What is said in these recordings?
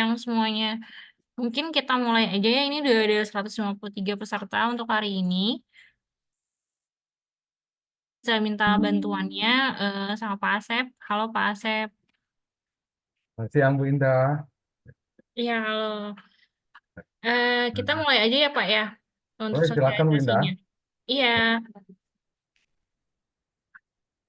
siang semuanya. Mungkin kita mulai aja ya, ini udah ada 153 peserta untuk hari ini. Saya minta bantuannya sama Pak Asep. Halo Pak Asep. Selamat siang Bu Indah. Iya, halo. Kita mulai aja ya Pak ya, untuk Oh, silakan Bu sosialisasinya. Indah. Iya,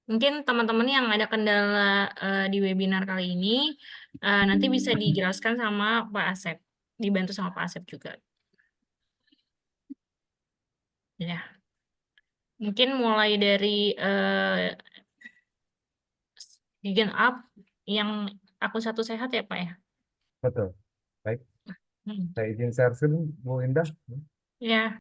mungkin teman-teman yang ada kendala di webinar kali ini, nanti bisa dijelaskan sama Pak Asep. Dibantu sama Pak Asep juga. Ya, mungkin mulai dari Vegan Up yang aku satu sehat ya Pak ya. Betul. Baik, Hmm. saya izin share screen Bu Indah. Ya,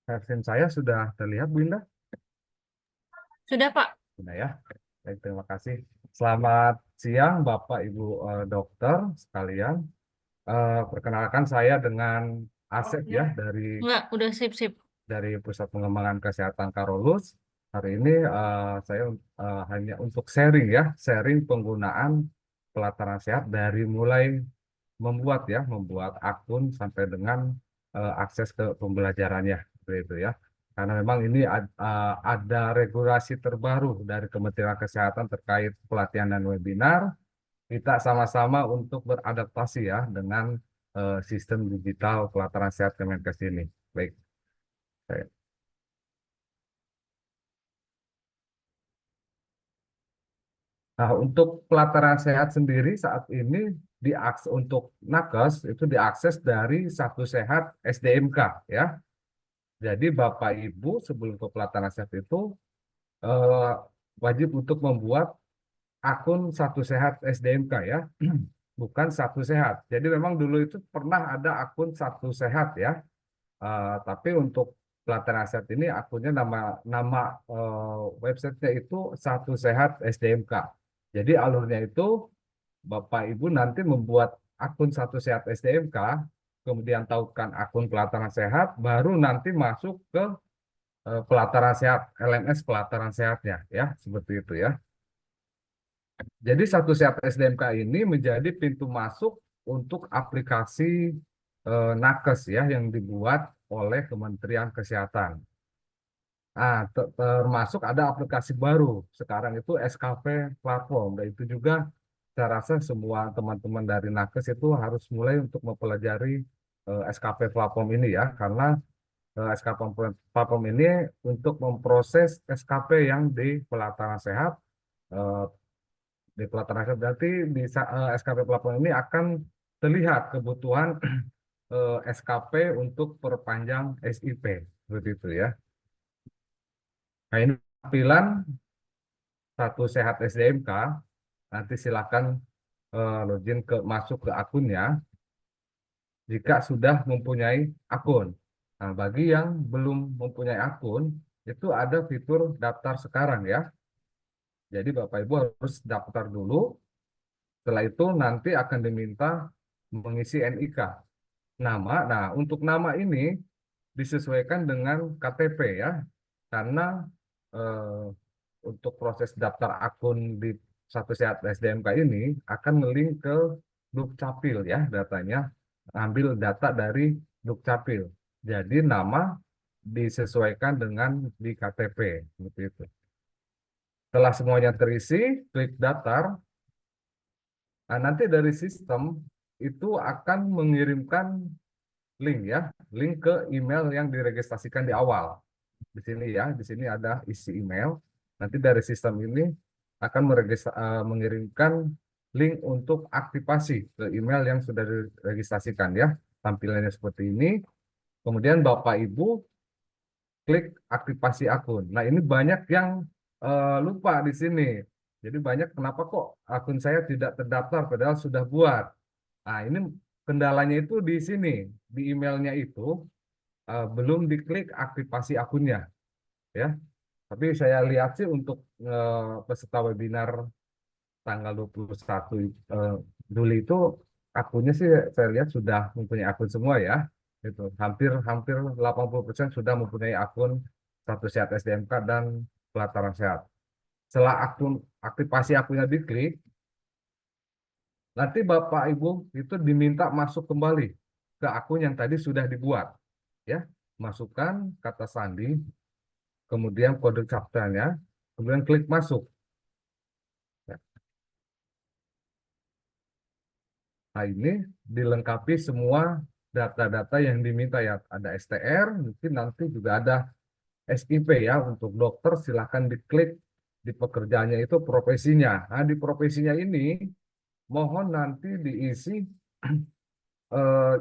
Share screen saya sudah terlihat Bu Indah? sudah Pak. Sudah ya. Baik, terima kasih. Selamat siang Bapak Ibu dokter sekalian. Perkenalkan saya dengan Asep ya Enggak, udah sip-sip. dari Pusat Pengembangan Kesehatan Karolus. Hari ini saya hanya untuk sharing ya, sharing penggunaan pelataran sehat dari mulai membuat akun sampai dengan akses ke pembelajarannya, seperti itu ya. Karena memang ini ada regulasi terbaru dari Kementerian Kesehatan terkait pelatihan dan webinar. Kita sama-sama untuk beradaptasi ya dengan sistem digital pelataran sehat Kemenkes ini. Baik. Nah, untuk pelataran sehat sendiri saat ini untuk nakes itu diakses dari Satu Sehat SDMK ya. Jadi Bapak Ibu sebelum ke pelataran sehat itu eh, wajib untuk membuat akun Satu Sehat SDMK ya, bukan Satu Sehat. Jadi memang dulu itu pernah ada akun Satu Sehat ya. Tapi untuk pelataran sehat ini akunnya nama nama websitenya itu Satu Sehat SDMK. Jadi alurnya itu Bapak Ibu nanti membuat akun Satu Sehat SDMK, kemudian tautkan akun pelataran sehat, baru nanti masuk ke pelataran sehat, LMS pelataran sehatnya, ya, seperti itu ya. Jadi Satu Sehat SDMK ini menjadi pintu masuk untuk aplikasi nakes ya yang dibuat oleh Kementerian Kesehatan. Termasuk ada aplikasi baru sekarang itu SKP platform, dan itu juga saya rasa semua teman-teman dari nakes itu harus mulai untuk mempelajari SKP platform ini ya, karena SKP platform ini untuk memproses SKP yang di pelataran sehat. eh, di pelataran sehat berarti di SKP platform ini akan terlihat kebutuhan SKP untuk perpanjang SIP, seperti itu ya. Nah ini tampilan Satu Sehat SDMK. Nanti silakan login masuk ke akunnya jika sudah mempunyai akun. Nah, bagi yang belum mempunyai akun, itu ada fitur daftar sekarang ya. Jadi Bapak Ibu harus daftar dulu. Setelah itu nanti akan diminta mengisi NIK. Nama, nah untuk nama ini disesuaikan dengan KTP ya. Karena eh, untuk proses daftar akun di Satu Sehat SDMK ini akan ngelink ke Dukcapil ya datanya, ambil data dari Dukcapil. Jadi nama disesuaikan dengan di KTP seperti itu. Setelah semuanya terisi, klik daftar. Nah, nanti dari sistem itu akan mengirimkan link ya, link ke email yang diregistrasikan di awal. Di sini ya, di sini ada isi email. Nanti dari sistem ini akan mengirimkan link untuk aktivasi ke email yang sudah diregistrasikan ya. Tampilannya seperti ini. Kemudian Bapak Ibu klik aktivasi akun. Nah, ini banyak yang lupa di sini. Jadi banyak kenapa kok akun saya tidak terdaftar padahal sudah buat. Nah, ini kendalanya itu di sini, di emailnya itu belum diklik aktivasi akunnya ya. Tapi saya lihat sih untuk peserta webinar tanggal 21 Juli itu akunnya sih saya lihat sudah mempunyai akun semua ya. Itu hampir hampir 80% sudah mempunyai akun Satu Sehat SDMK dan Pelataran Sehat. Setelah akun aktivasi akunnya diklik, nanti Bapak Ibu itu diminta masuk kembali ke akun yang tadi sudah dibuat, ya. Masukkan kata sandi, kemudian kode captcha-nya, kemudian klik masuk. Ya. Nah, ini dilengkapi semua data-data yang diminta ya. Ada STR, mungkin nanti juga ada SIP ya. Untuk dokter silahkan diklik di pekerjaannya itu profesinya. Nah, di profesinya ini mohon nanti diisi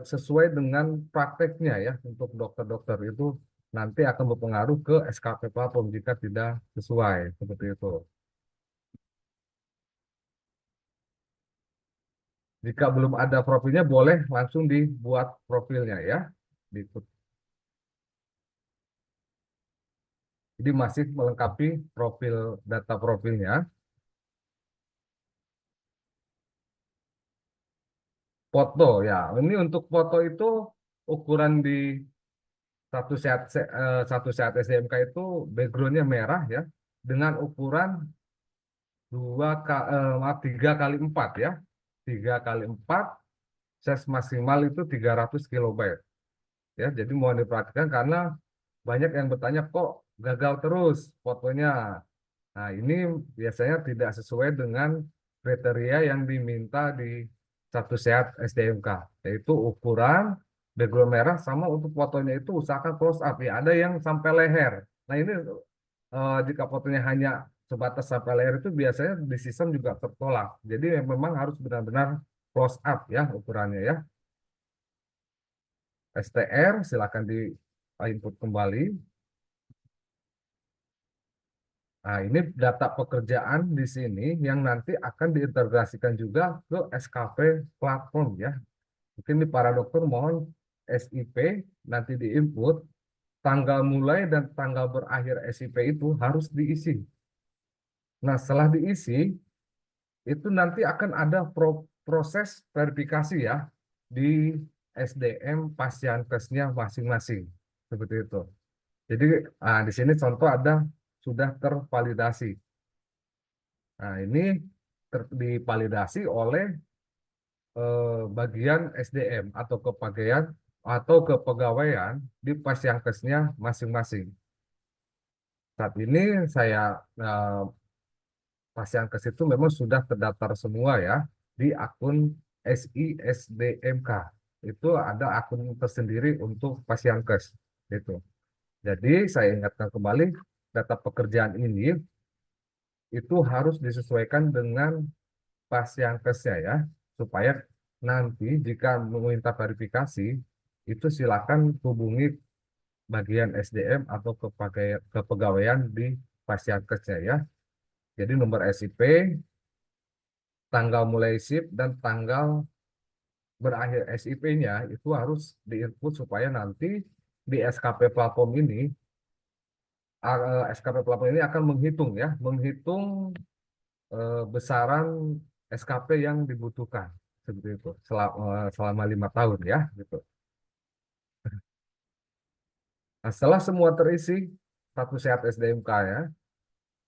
sesuai dengan prakteknya ya. Untuk dokter-dokter itu nanti akan berpengaruh ke SKP platform jika tidak sesuai seperti itu. Jika belum ada profilnya boleh langsung dibuat profilnya ya. Di- Jadi masih melengkapi profil data profilnya. Foto ya. Ini untuk foto itu ukuran di satu sehat SDMK itu backgroundnya merah ya dengan ukuran 3 kali 4 ya. 3 kali 4 size maksimal itu 300 kilobyte ya. Jadi mohon diperhatikan karena banyak yang bertanya kok gagal terus fotonya. Nah, ini biasanya tidak sesuai dengan kriteria yang diminta di Satu Sehat SDMK, yaitu ukuran background merah sama untuk fotonya itu usahakan close up ya. Ada yang sampai leher. Nah, ini jika fotonya hanya sebatas sampai leher itu biasanya di sistem juga tertolak. Jadi memang harus benar-benar close up ya ukurannya ya. STR silakan di input kembali. Nah, ini data pekerjaan di sini yang nanti akan diintegrasikan juga ke SKP platform ya. Mungkin di para dokter mohon SIP nanti diinput, tanggal mulai dan tanggal berakhir SIP itu harus diisi. Nah, setelah diisi, itu nanti akan ada proses verifikasi ya di SDM pasienkesnya masing-masing. Seperti itu. Jadi, di sini contoh ada sudah tervalidasi. Nah, ini divalidasi oleh bagian SDM atau kepegawaian di pasienkesnya masing-masing. Saat ini saya eh, pasienkes itu memang sudah terdaftar semua ya di akun SISDMK. Itu ada akun tersendiri untuk pasienkes itu. Jadi saya ingatkan kembali data pekerjaan ini itu harus disesuaikan dengan pasienkesnya ya, supaya nanti jika meminta verifikasi itu silakan hubungi bagian SDM atau kepegawaian di pasienkesnya ya. Jadi nomor SIP, tanggal mulai shift dan tanggal berakhir SIP-nya itu harus diinput supaya nanti di SKP platform ini akan menghitung ya, menghitung besaran SKP yang dibutuhkan seperti itu selama 5 tahun ya gitu. Nah, setelah semua terisi Satu Sehat SDMK ya,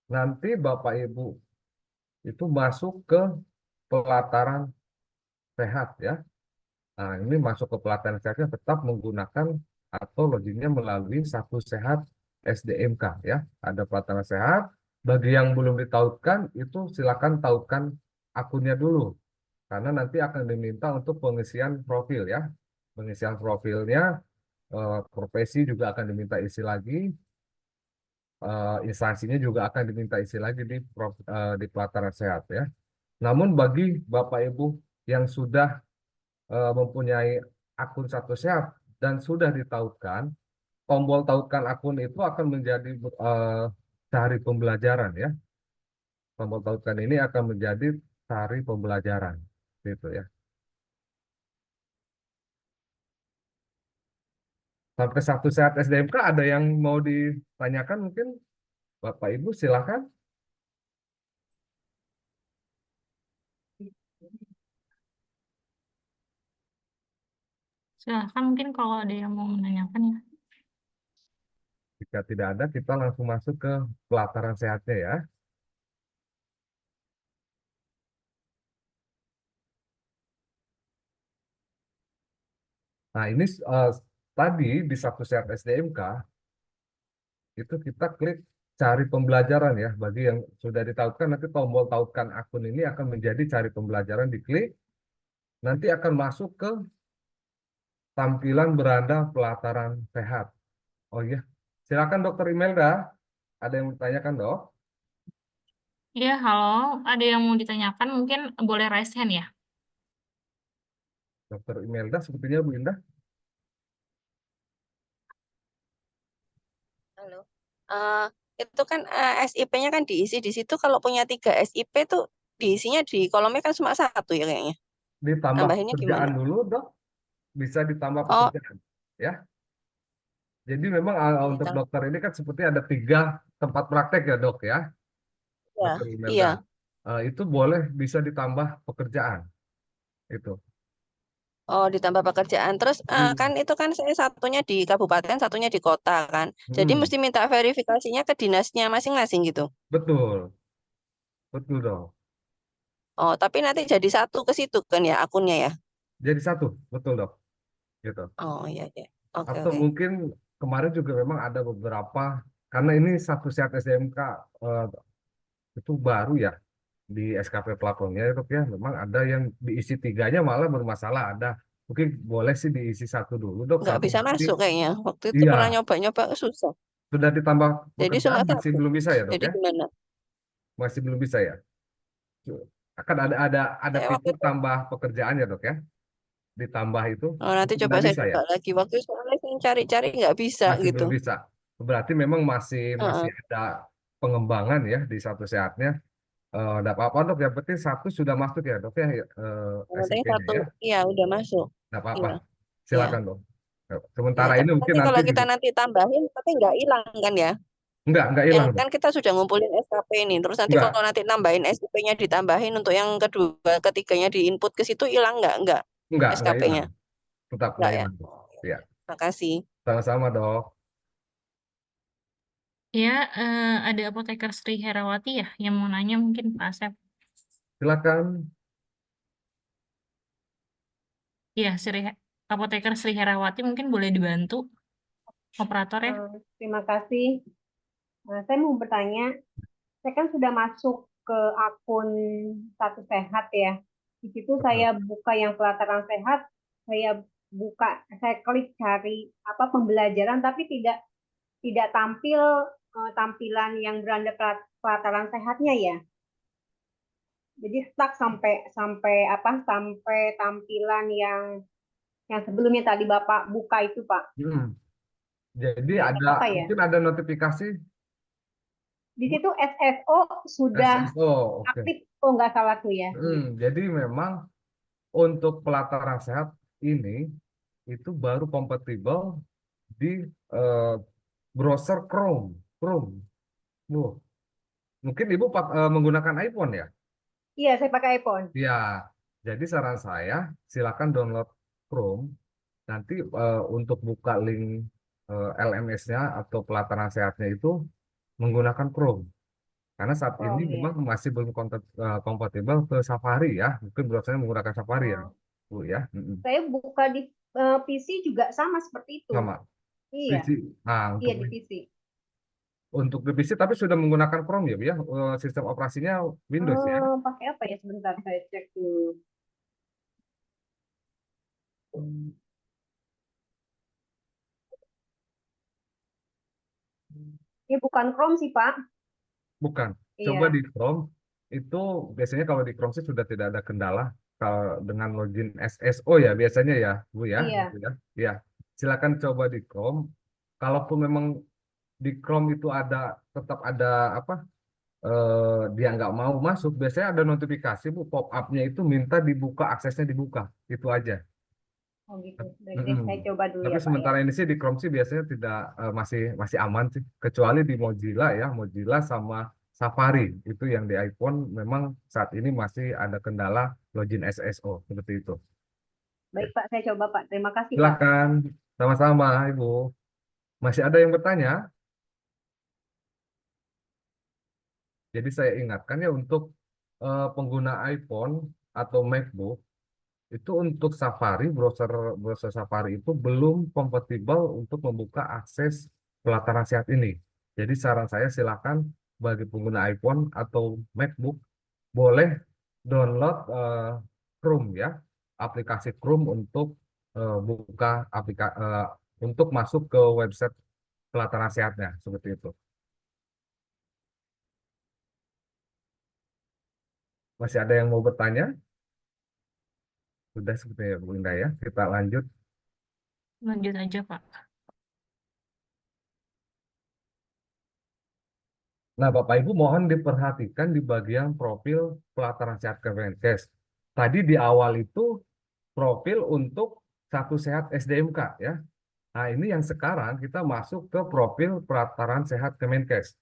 nanti Bapak Ibu itu masuk ke pelataran sehat ya. Nah, ini masuk ke pelataran sehatnya tetap menggunakan atau loginnya melalui Satu Sehat SDMK ya. Ada pelataran sehat. Bagi yang belum ditautkan itu silakan tautkan akunnya dulu karena nanti akan diminta untuk pengisian profil ya. Pengisian profilnya, profesi juga akan diminta isi lagi, instansinya juga akan diminta isi lagi di pelataran sehat ya. Namun bagi Bapak Ibu yang sudah mempunyai akun Satu Sehat dan sudah ditautkan, tombol tautkan akun itu akan menjadi cari pembelajaran ya. Tombol tautkan ini akan menjadi cari pembelajaran gitu ya. Sampai Satu Sehat SDMK ada yang mau ditanyakan mungkin Bapak Ibu silakan. Silahkan mungkin kalau ada yang mau menanyakan ya. Jika tidak ada, kita langsung masuk ke pelataran sehatnya ya. Nah, ini tadi di Satu Sehat SDMK itu kita klik cari pembelajaran ya. Bagi yang sudah ditautkan, nanti tombol tautkan akun ini akan menjadi cari pembelajaran, diklik, nanti akan masuk ke tampilan beranda pelataran sehat. Oh iya, silakan Dokter Imelda. Ada yang bertanyakan dok? Iya, halo. Ada yang mau ditanyakan? Mungkin boleh raise hand ya. Dokter Imelda, sepertinya Bu Indah. Halo. Eh, itu kan SIP-nya kan diisi di situ. Kalau punya 3 SIP tuh diisinya di kolomnya kan cuma satu ya kayaknya. Ditambah Nambahinnya pekerjaan gimana? dulu dok, bisa ditambah Oh, pekerjaan. Ya, jadi memang untuk ditambah. dokter ini kan seperti ada 3 tempat praktek ya dok ya, Ya, Dokter Imelda. iya. Itu boleh bisa ditambah pekerjaan itu. Oh, ditambah pekerjaan. Terus kan Hmm. itu kan saya satunya di kabupaten, satunya di kota kan. Jadi Hmm. mesti minta verifikasinya ke dinasnya masing-masing gitu. Betul, betul dok. Oh, tapi nanti jadi satu ke situ kan ya akunnya ya. Jadi satu, betul dok. Gitu. Oh, iya iya. Oke Atau oke. mungkin kemarin juga memang ada beberapa, karena ini Satu Sehat SDMK eh, itu baru ya di SKP platformnya ya dok ya. Memang ada yang diisi 3-nya malah bermasalah. Ada mungkin boleh sih diisi satu dulu dok. Nggak Satu bisa nanti. masuk kayaknya. Waktu itu Iya, pernah nyoba-nyoba susah. sudah ditambah Jadi pekerjaan cuma masih satu. belum bisa ya dok Jadi ya? gimana? Masih belum bisa ya. Akan ada Saya waktu fitur itu tambah pekerjaan ya dok ya. Ditambah itu nanti coba tidak saya bisa ya. coba lagi. Waktu itu soalnya saya cari-cari nggak bisa Masih gitu. belum bisa. Berarti memang masih Heeh. ada pengembangan ya di Satu Sehatnya. Enggak apa-apa dok, yang penting satu sudah masuk ya dok ya, Yang penting SIP-nya satu, ya, iya udah masuk. enggak apa-apa, Iya, iya. silakan dok. Ya, Sementara ini mungkin tapi nanti kalau kita nanti tambahin, tapi nggak hilang kan ya? enggak Yang hilang dok, kan kita sudah ngumpulin SKP ini. Terus nanti kalau enggak, nanti nambahin SKP-nya ditambahin untuk yang kedua, ketiganya diinput ke situ hilang nggak enggak hilang, SKP-nya? tetap Nggak enggak ya? hilang dok. Oh, ya Ya, udah. Makasih. sama-sama dok, Ya, ada apoteker Sri Herawati ya yang mau nanya mungkin Pak Asep. silakan. Iya, apoteker Sri Herawati mungkin boleh dibantu operator ya. Terima kasih. Saya mau bertanya, saya kan sudah masuk ke akun Satu Sehat ya. Di situ Betul. saya buka yang pelataran sehat, saya saya klik cari apa pembelajaran, tapi tidak tidak tampil tampilan yang beranda pelataran sehatnya ya. Jadi stuck sampai sampai apa sampai tampilan yang sebelumnya tadi Bapak buka itu Pak. Hmm. Jadi Nggak ada apa-apa ya. mungkin ada notifikasi Di situ SSO sudah SSO, oke. aktif, oh nggak salah tuh ya. Jadi memang untuk pelataran sehat ini itu baru kompatibel di eh, browser Chrome. Chrome. Loh, mungkin Ibu menggunakan iPhone ya? Iya, saya pakai iPhone. Ya, jadi saran saya silakan download Chrome. Nanti untuk buka link LMS-nya atau pelataran sehatnya itu menggunakan Chrome. Karena saat ini Oh memang iya. masih belum kompatibel ke Safari ya. Mungkin browsernya menggunakan Safari ya, Oh, Bu ya. Mm-mm. saya buka di PC juga sama seperti itu. Sama. Iya, PC. Nah, iya di PC. untuk di PC tapi sudah menggunakan Chrome ya, Bu ya. Sistem operasinya Windows ya. Pakai apa ya? Sebentar saya cek dulu. Ini bukan Chrome sih Pak. Bukan. Coba Iya, di Chrome itu biasanya kalau di Chrome sih sudah tidak ada kendala kalau dengan login SSO ya biasanya ya, Bu ya, gitu iya. ya. Ya, silakan coba di Chrome. Kalaupun memang di Chrome itu ada tetap ada apa dia nggak mau masuk, biasanya ada notifikasi Bu pop up-nya itu minta dibuka aksesnya dibuka, itu aja. Oh gitu. Baik deh, Mm-mm. saya coba dulu Tapi ya Pak ya. sementara ini sih di Chrome sih biasanya tidak masih masih aman sih, kecuali di Mozilla ya, Mozilla sama Safari itu yang di iPhone memang saat ini masih ada kendala login SSO seperti itu. Baik Pak, saya coba Pak. Terima kasih Pak. Silakan, sama-sama Ibu. Masih ada yang bertanya? Jadi saya ingatkan ya untuk pengguna iPhone atau MacBook itu untuk Safari, browser Safari itu belum kompatibel untuk membuka akses pelataran sehat ini. Jadi saran saya silakan bagi pengguna iPhone atau MacBook boleh download Chrome ya, aplikasi Chrome untuk buka untuk masuk ke website pelataran sehatnya seperti itu. Masih ada yang mau bertanya? Sudah sepertinya Bu Indah ya. Kita lanjut. Lanjut aja, Pak. Nah, Bapak Ibu mohon diperhatikan di bagian profil pelataran sehat Kemenkes. Tadi di awal itu profil untuk Satu Sehat SDMK ya. Nah, ini yang sekarang kita masuk ke profil pelataran sehat Kemenkes.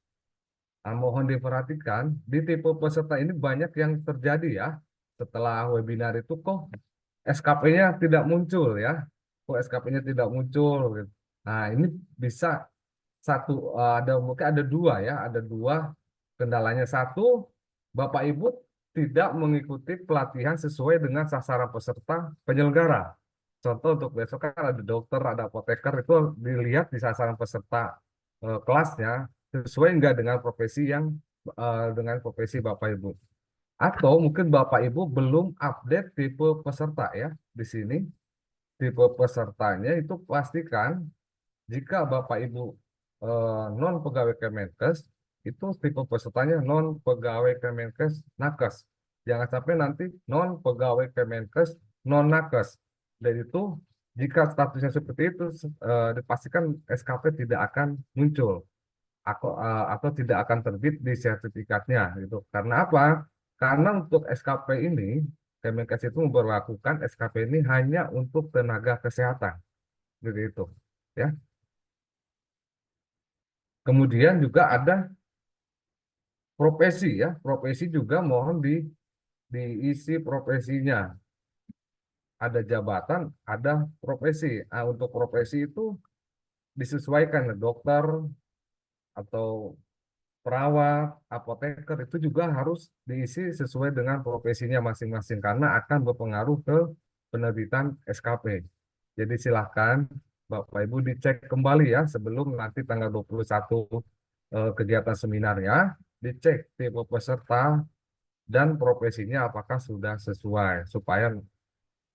Nah, mohon diperhatikan di tipe peserta ini banyak yang terjadi ya. Setelah webinar itu kok SKP-nya tidak muncul ya. Kok SKP-nya tidak muncul gitu. Nah, ini bisa mungkin ada dua ya, ada dua kendalanya. Satu, Bapak Ibu tidak mengikuti pelatihan sesuai dengan sasaran peserta penyelenggara. Contoh untuk besok kan ada dokter, ada apoteker, itu dilihat di sasaran peserta kelasnya sesuai enggak dengan profesi Bapak Ibu. Atau mungkin Bapak Ibu belum update tipe peserta ya. Di sini tipe pesertanya itu pastikan jika Bapak Ibu non pegawai Kemenkes itu tipe pesertanya non pegawai Kemenkes nakes. Jangan sampai nanti non pegawai Kemenkes non nakes. Dan itu jika statusnya seperti itu dipastikan SKP tidak akan muncul atau tidak akan terbit di sertifikatnya gitu. Karena apa? Karena untuk SKP ini Kemenkes itu memperlakukan SKP ini hanya untuk tenaga kesehatan. Begitu ya. Kemudian juga ada profesi ya, profesi juga mohon diisi profesinya. Ada jabatan, ada profesi. Nah, untuk profesi itu disesuaikan dokter atau perawat, apoteker itu juga harus diisi sesuai dengan profesinya masing-masing karena akan berpengaruh ke penerbitan SKP. Jadi silahkan Bapak Ibu dicek kembali ya sebelum nanti tanggal 21 kegiatan seminarnya, dicek tipe peserta dan profesinya apakah sudah sesuai supaya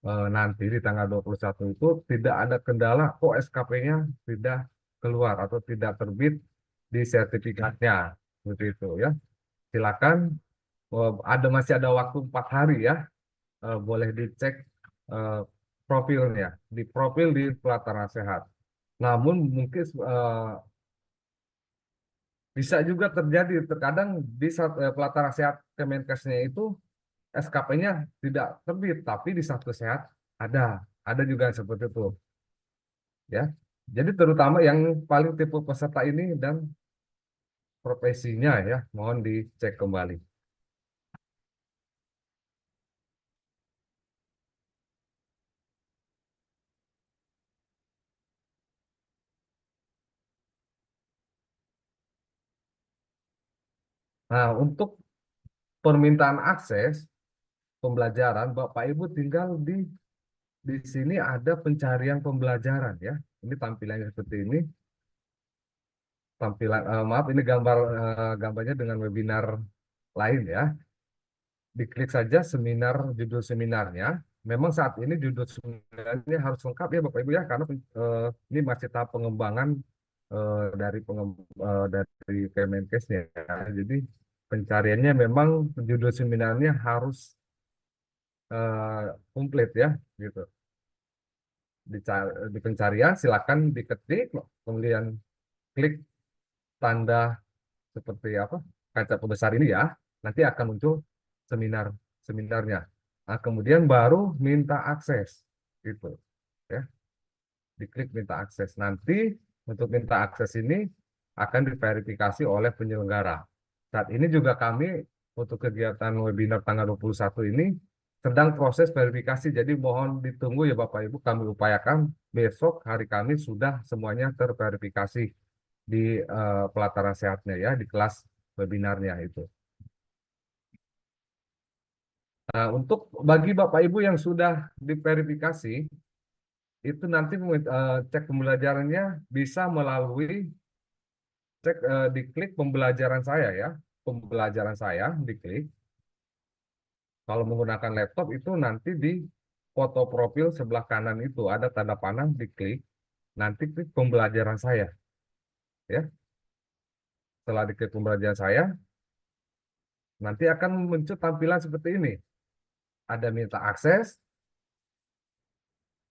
nanti di tanggal 21 itu tidak ada kendala kok SKP-nya tidak keluar atau tidak terbit di sertifikatnya seperti itu ya. Silakan masih ada waktu 4 hari ya. Boleh dicek profilnya di profil di pelataran sehat. Namun mungkin bisa juga terjadi terkadang di pelataran sehat Kemenkesnya itu SKP-nya tidak terbit, tapi di Satu Sehat ada juga yang seperti itu, ya. Jadi terutama yang paling tipe peserta ini dan profesinya ya, mohon dicek kembali. Nah, untuk permintaan akses pembelajaran, Bapak Ibu tinggal di sini ada pencarian pembelajaran ya. Ini tampilannya seperti ini. Maaf ini gambarnya dengan webinar lain ya. Diklik saja judul seminarnya. Memang saat ini judul seminarnya harus lengkap ya Bapak Ibu ya karena ini masih tahap pengembangan dari Kemenkesnya. Jadi pencariannya memang judul seminarnya harus komplit ya gitu. Di pencarian silakan diketik kemudian klik tanda seperti apa kaca pembesar ini ya nanti akan muncul seminarnya. Nah, kemudian baru minta akses gitu ya diklik minta akses nanti untuk minta akses ini akan diverifikasi oleh penyelenggara. Saat ini juga kami untuk kegiatan webinar tanggal 21 ini sedang proses verifikasi. Jadi mohon ditunggu ya Bapak Ibu, kami upayakan besok hari Kamis sudah semuanya terverifikasi di pelataran sehatnya ya, di kelas webinarnya itu. Nah, untuk bagi Bapak Ibu yang sudah diverifikasi, itu nanti cek pembelajarannya bisa melalui diklik pembelajaran saya ya, pembelajaran saya diklik. Kalau menggunakan laptop itu nanti di foto profil sebelah kanan itu ada tanda panah, diklik, nanti klik pembelajaran saya ya. Setelah diklik pembelajaran saya, nanti akan muncul tampilan seperti ini. Ada minta akses,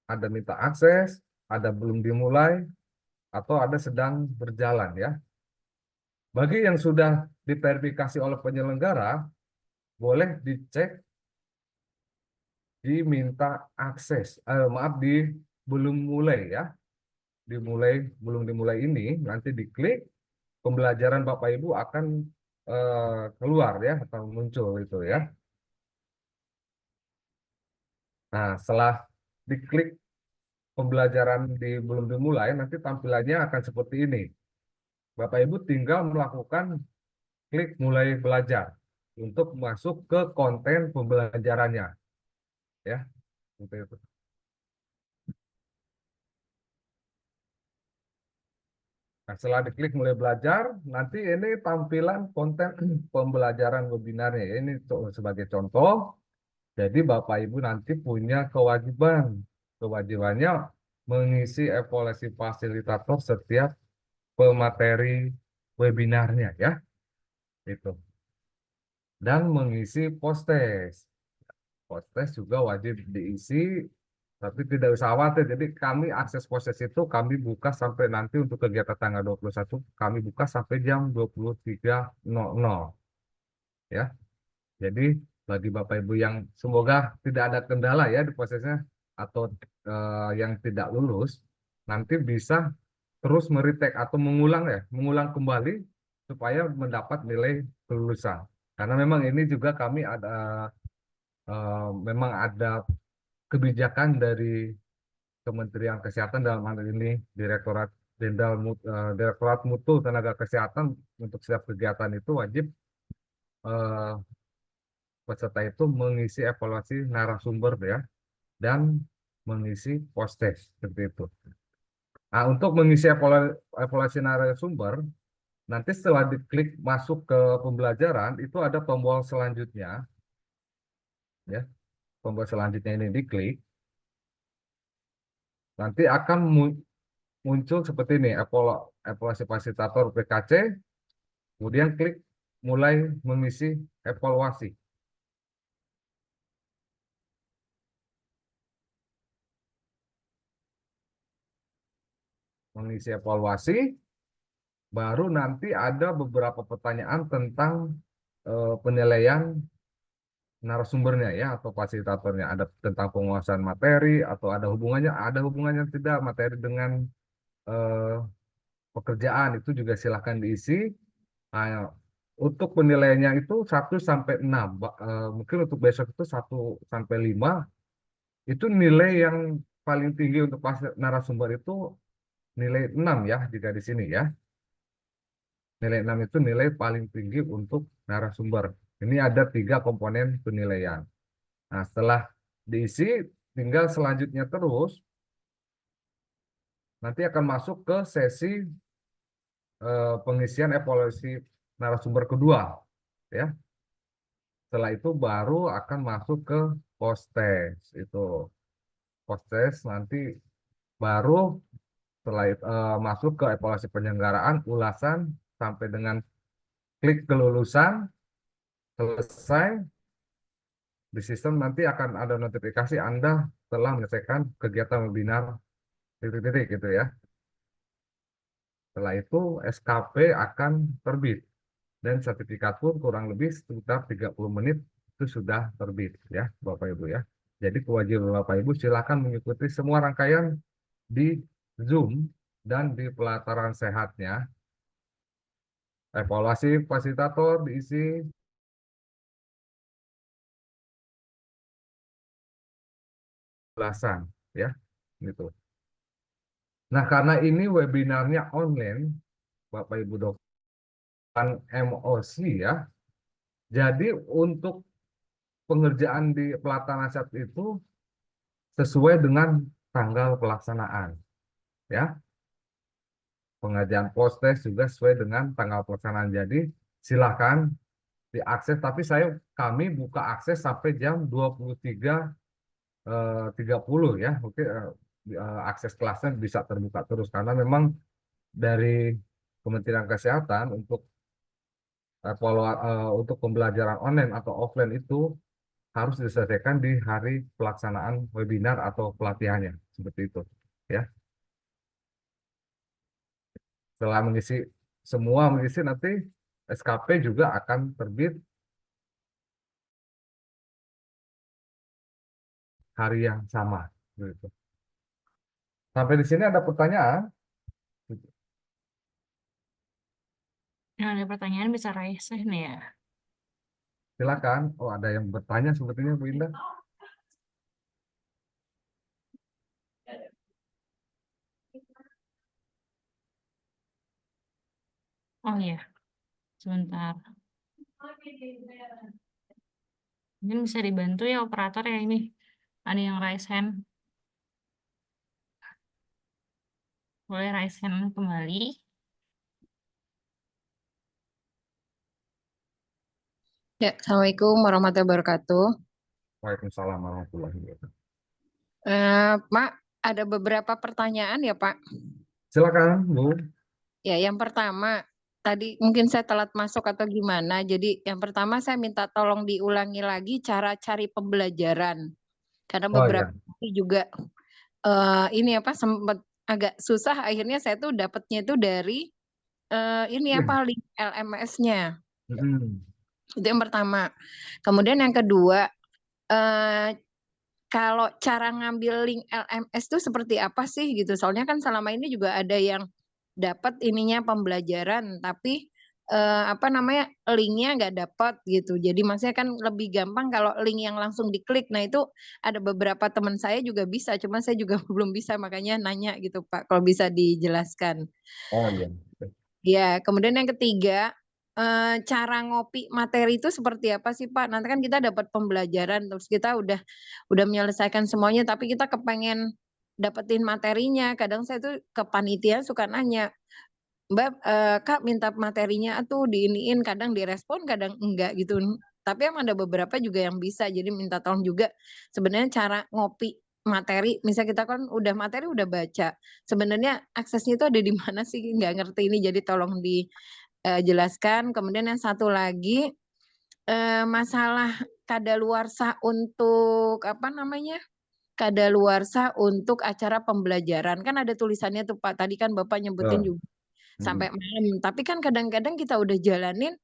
ada belum dimulai, atau ada sedang berjalan ya. Bagi yang sudah diverifikasi oleh penyelenggara, boleh dicek diminta akses. Maaf, di belum mulai ya. Belum dimulai ini, nanti diklik, pembelajaran Bapak Ibu akan keluar ya, atau muncul itu ya. Nah, setelah diklik pembelajaran belum dimulai, nanti tampilannya akan seperti ini. Bapak Ibu tinggal melakukan klik mulai belajar untuk masuk ke konten pembelajarannya ya, seperti itu. Nah, setelah diklik mulai belajar, nanti ini tampilan konten pembelajaran webinarnya ya. Ini sebagai contoh. Jadi Bapak Ibu nanti punya kewajibannya mengisi evaluasi fasilitator setiap pemateri webinarnya ya, itu. Dan mengisi post-test. Post-test juga wajib diisi, tapi tidak usah khawatir. Jadi kami akses proses itu kami buka sampai nanti untuk kegiatan tanggal 21, kami buka sampai jam 23.00 ya. Jadi bagi Bapak Ibu yang semoga tidak ada kendala ya di prosesnya atau yang tidak lulus, nanti bisa terus meretake atau mengulang kembali supaya mendapat nilai kelulusan. Karena memang ini juga kami memang ada kebijakan dari Kementerian Kesehatan, dalam hal ini Direktorat Mutu Tenaga Kesehatan, untuk setiap kegiatan itu wajib peserta itu mengisi evaluasi narasumber ya, dan mengisi post-test seperti itu. Nah, untuk mengisi evaluasi narasumber, nanti setelah diklik masuk ke pembelajaran itu ada tombol selanjutnya ya. Tombol selanjutnya ini diklik, nanti akan muncul seperti ini, evaluasi fasilitator PKC, kemudian klik mulai mengisi evaluasi. Mengisi evaluasi, baru nanti ada beberapa pertanyaan tentang penilaian narasumbernya ya, atau fasilitatornya. Ada tentang penguasaan materi, atau ada hubungannya tidak materi dengan pekerjaan, itu juga silahkan diisi. Nah, untuk penilaiannya itu 1 sampai 6. Mungkin untuk besok itu 1 sampai 5. Itu nilai yang paling tinggi untuk narasumber itu nilai 6 ya, jika di sini ya. Nilai 6 itu nilai paling tinggi untuk narasumber. Ini ada 3 komponen penilaian. Nah, setelah diisi, tinggal selanjutnya terus, nanti akan masuk ke sesi pengisian evaluasi narasumber kedua. Ya. Setelah itu baru akan masuk ke post-test. Itu post-test nanti baru setelah masuk ke evaluasi penyelenggaraan, ulasan, sampai dengan klik kelulusan, selesai. Di sistem nanti akan ada notifikasi Anda telah menyelesaikan kegiatan webinar titik-titik gitu ya. Setelah itu SKP akan terbit dan sertifikat pun kurang lebih sekitar 30 menit itu sudah terbit ya Bapak Ibu ya. Jadi kewajiban Bapak Ibu silakan mengikuti semua rangkaian di Zoom dan di pelataran sehatnya. Evaluasi fasilitator diisi, belasan ya gitu. Nah, karena ini webinarnya online, Bapak Ibu Dokter MOC ya. Jadi untuk pengerjaan di pelataran aset itu sesuai dengan tanggal pelaksanaan ya. Pengajian post-test juga sesuai dengan tanggal pelaksanaan. Jadi silakan diakses, tapi kami buka akses sampai jam 23.30 ya. Oke, akses kelasnya bisa terbuka terus karena memang dari Kementerian Kesehatan untuk pembelajaran online atau offline itu harus diselesaikan di hari pelaksanaan webinar atau pelatihannya seperti itu ya. Setelah mengisi nanti SKP juga akan terbit hari yang sama gitu. Sampai di sini ada pertanyaan? Nah, ada pertanyaan bisa raise nih ya. Silakan. Oh, ada yang bertanya sepertinya Bu Indah. Oh iya, sebentar. Mungkin bisa dibantu ya operator ya ini. Ada yang raise hand. Boleh raise hand kembali. Ya, Assalamualaikum warahmatullahi wabarakatuh. Waalaikumsalam warahmatullahi wabarakatuh. Pak, ada beberapa pertanyaan ya, Pak. Silakan, Bu. Ya, yang pertama, tadi mungkin saya telat masuk atau gimana. Jadi, yang pertama saya minta tolong diulangi lagi cara cari pembelajaran. Karena Oh beberapa ya. kali juga ini apa sempat agak susah. Akhirnya saya tuh dapatnya itu dari ini apa link LMS-nya. Itu yang pertama. Kemudian yang kedua, eh, kalau cara ngambil link LMS itu seperti apa sih gitu? Soalnya kan selama ini juga ada yang dapat ininya pembelajaran, tapi apa namanya linknya nggak dapat gitu. Jadi maksudnya kan lebih gampang kalau link yang langsung diklik. Nah itu ada beberapa teman saya juga bisa, cuma saya juga belum bisa makanya nanya gitu Pak. Kalau bisa dijelaskan. Oh iya. Ya, kemudian yang ketiga, cara ngopi materi itu seperti apa sih Pak? Nanti kan kita dapat pembelajaran, terus kita udah menyelesaikan semuanya, tapi kita kepengen dapetin materinya. Kadang saya tuh ke panitia suka nanya, Mbak, Kak minta materinya tuh diiniin, kadang direspon, kadang enggak gitu. Tapi emang ada beberapa juga yang bisa, jadi minta tolong juga sebenarnya cara ngopi materi, misal kita kan udah materi udah baca, sebenarnya aksesnya itu ada di mana sih? Nggak ngerti ini, jadi tolong dijelaskan. Kemudian yang satu lagi, masalah kadaluarsa untuk apa namanya, kadaluarsa untuk acara pembelajaran. Kan ada tulisannya tuh Pak, tadi kan Bapak nyebutin juga sampai malam. Tapi kan kadang-kadang kita udah jalanin,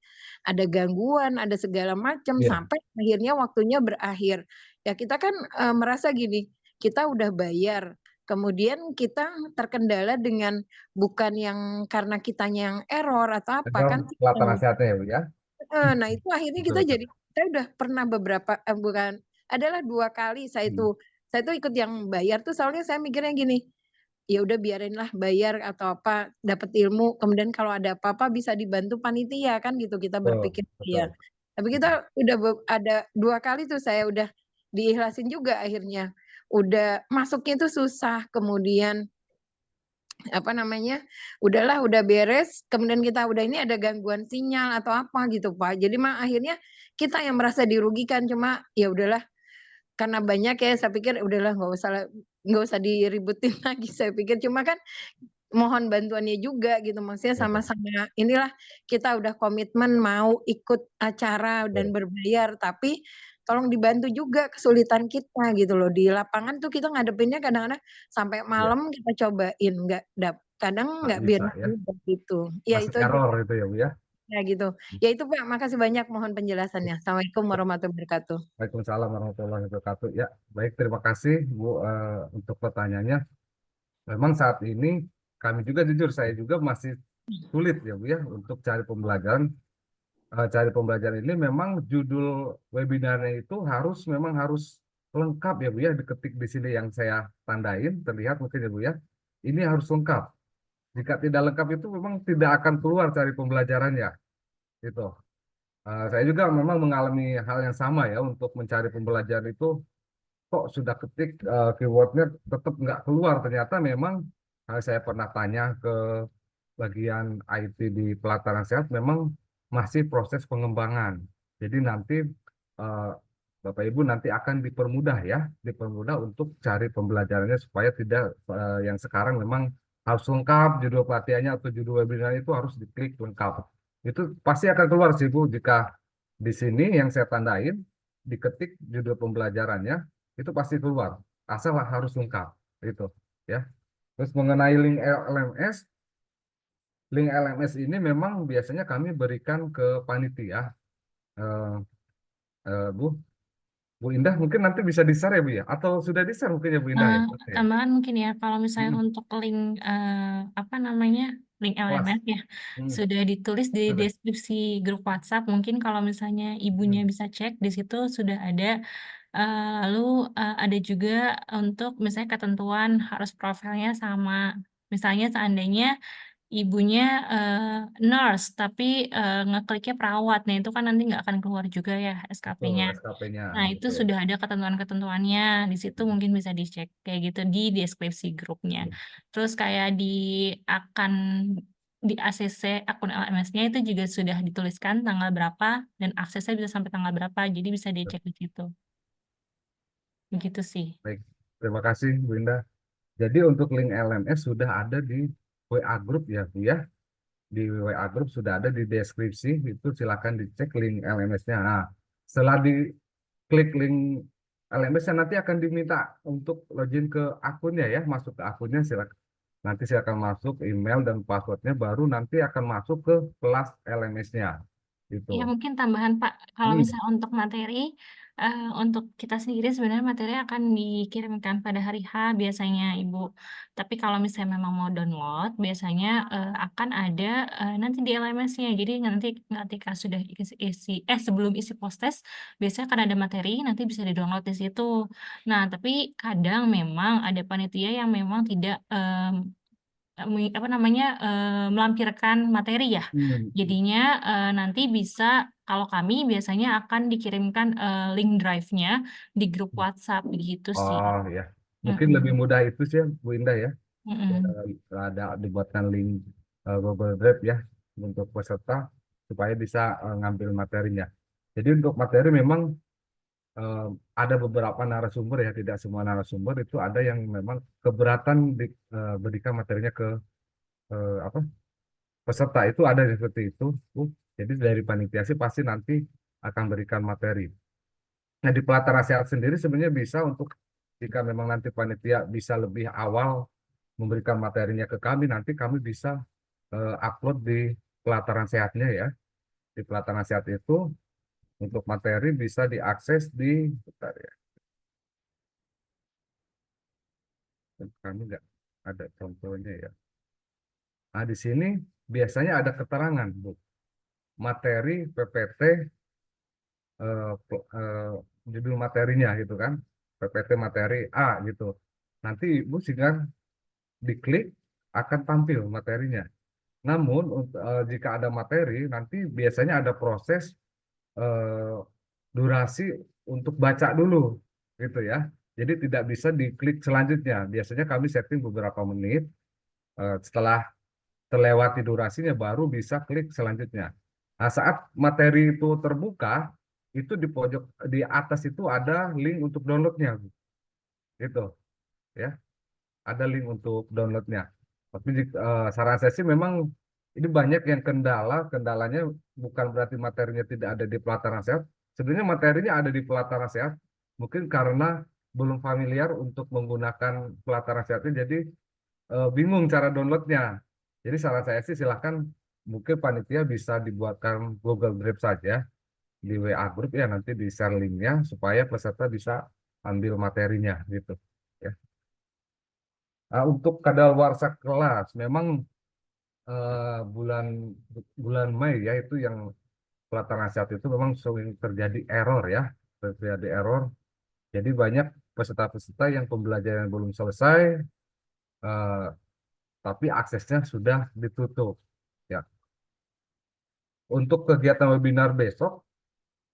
ada gangguan, ada segala macam, Iya. sampai akhirnya waktunya berakhir. Ya kita kan merasa gini, kita udah bayar, kemudian kita terkendala dengan bukan yang karena kitanya yang error atau apa kan. Pelataran sehatnya ya Bu ya. Nah itu akhirnya kita Betul. jadi, saya udah pernah beberapa bukan, adalah 2 kali saya tuh ikut yang bayar tuh soalnya saya mikirnya gini, ya udah biarinlah bayar atau apa, dapat ilmu, kemudian kalau ada apa-apa bisa dibantu panitia kan gitu kita berpikir ya. Betul. Tapi kita udah ada 2 kali tuh saya udah diikhlasin juga akhirnya. Udah masuknya itu susah, kemudian apa namanya, udahlah udah beres, kemudian kita udah ini ada gangguan sinyal atau apa gitu, Pak. Jadi mah akhirnya kita yang merasa dirugikan, cuma ya udahlah karena banyak ya saya pikir udahlah nggak usah diributin lagi saya pikir, cuma kan mohon bantuannya juga gitu, maksudnya Iya. sama-sama inilah kita udah komitmen mau ikut acara dan Betul. berbayar, tapi tolong dibantu juga kesulitan kita gitu loh. Di lapangan tuh kita ngadepinnya kadang-kadang sampai Iya. malam kita cobain, kadang Nggak nggak bisa beres ya. juga gitu. Ya Masih itu aja. error itu ya Bu ya. Ya gitu. Ya itu Pak, makasih banyak mohon penjelasannya. Assalamualaikum warahmatullahi wabarakatuh. Waalaikumsalam warahmatullahi wabarakatuh. Ya, baik, terima kasih Bu untuk pertanyaannya. Memang saat ini kami juga jujur saya juga masih sulit ya Bu ya untuk cari pembelajaran. Cari pembelajaran ini memang judul webinarnya itu memang harus lengkap ya Bu ya, diketik di sini yang saya tandain, terlihat mungkin ya Bu ya. Ini harus lengkap. Jika tidak lengkap itu memang tidak akan keluar cari pembelajarannya. Gitu. Saya juga memang mengalami hal yang sama ya untuk mencari pembelajaran itu kok sudah ketik keywordnya tetap nggak keluar. Ternyata memang saya pernah tanya ke bagian IT di pelataran sehat memang masih proses pengembangan. Jadi nanti eh, Bapak Ibu nanti akan dipermudah ya, dipermudah untuk cari pembelajarannya supaya tidak yang sekarang memang harus lengkap judul pelatihannya atau judul webinarnya itu harus diklik lengkap. Itu pasti akan keluar sih Bu jika di sini yang saya tandain diketik judul pembelajarannya itu pasti keluar. Asal harus lengkap itu ya. Terus mengenai link LMS ini memang biasanya kami berikan ke panitia. Eh, Bu, Bu Indah mungkin nanti bisa di-share ya Bu ya? Atau sudah di-share mungkin ya Bu Indah ya? Oke ya. Tambahan mungkin ya, kalau misalnya Hmm, untuk link apa namanya link kelas. LMS ya Hmm, sudah ditulis di sudah. deskripsi grup WhatsApp. Mungkin kalau misalnya ibunya Hmm, bisa cek di situ sudah ada. Lalu ada juga untuk misalnya ketentuan harus profilnya sama. Misalnya seandainya ibunya nurse tapi ngekliknya perawat, nah itu kan nanti nggak akan keluar juga ya betul, SKP-nya. SKP-nya. Nah, itu Betul. sudah ada ketentuan-ketentuannya. Di situ Hmm, mungkin bisa dicek kayak gitu di deskripsi grupnya. hmm, Terus kayak akan di ACC akun LMS-nya itu juga sudah dituliskan tanggal berapa dan aksesnya bisa sampai tanggal berapa. Jadi bisa dicek di situ. Begitu sih. baik. Terima kasih Bu Indah. Jadi untuk link LMS sudah ada di WA Group ya Bu ya. Di WA Group sudah ada di deskripsi, itu silakan dicek link LMS-nya. Nah, setelah diklik link LMS-nya nanti akan diminta untuk login ke akunnya ya, masuk ke akunnya silakan. Nanti silakan masuk email dan passwordnya, baru nanti akan masuk ke kelas LMS-nya. Gitu. Ya mungkin tambahan Pak, kalau Hmm. misalnya untuk materi, untuk kita sendiri sebenarnya materi akan dikirimkan pada hari H biasanya Ibu. Tapi kalau misalnya memang mau download, biasanya akan ada nanti di LMS-nya. Jadi nanti ketika sudah sebelum isi post-test, biasanya akan ada materi, nanti bisa di-download di situ. Nah, tapi kadang memang ada panitia yang memang tidak apa namanya melampirkan materi ya. Hmm. Jadinya nanti bisa kalau kami biasanya akan dikirimkan link drive-nya di grup WhatsApp gitu sih. Oh ya, mungkin Mm-mm. lebih mudah itu sih Bu Indah ya. Mm-mm. Ada dibuatkan link Google Drive ya untuk peserta supaya bisa ngambil materinya. Jadi untuk materi memang eh, ada beberapa narasumber ya, tidak semua narasumber itu ada yang memang keberatan berikan materinya ke apa peserta itu ada yang seperti itu. Jadi dari panitia sih pasti nanti akan berikan materi. Nah di pelataran sehat sendiri sebenarnya bisa untuk jika memang nanti panitia bisa lebih awal memberikan materinya ke kami, nanti kami bisa upload di pelataran sehatnya ya. Di pelataran sehat itu untuk materi bisa diakses di, bentar ya, kami nggak ada contohnya ya. Nah di sini biasanya ada keterangan Bu, materi PPT judul materinya gitu kan, PPT materi A gitu. Nanti Ibu tinggal diklik akan tampil materinya. Namun jika ada materi nanti biasanya ada proses eh, durasi untuk baca dulu gitu ya. Jadi tidak bisa diklik selanjutnya. Biasanya kami setting beberapa menit setelah terlewati durasinya baru bisa klik selanjutnya. Nah, saat materi itu terbuka, itu di pojok di atas itu ada link untuk downloadnya gitu ya. Ada link untuk downloadnya. Tapi saran saya sih memang ini banyak yang kendalanya bukan berarti materinya tidak ada di pelataran sehat. Sebenarnya materinya ada di pelataran sehat, mungkin karena belum familiar untuk menggunakan pelataran sehatnya, jadi bingung cara downloadnya. Jadi saran saya sih silahkan mungkin panitia bisa dibuatkan Google Drive saja di WA Group ya, nanti di share linknya supaya peserta bisa ambil materinya gitu. Ya. Untuk kadaluarsa kelas, memang bulan bulan Mei ya itu yang pelataran sehat itu memang sering terjadi error ya, terjadi error Jadi banyak peserta-peserta yang pembelajaran belum selesai, eh, tapi aksesnya sudah ditutup. Ya. Untuk kegiatan webinar besok,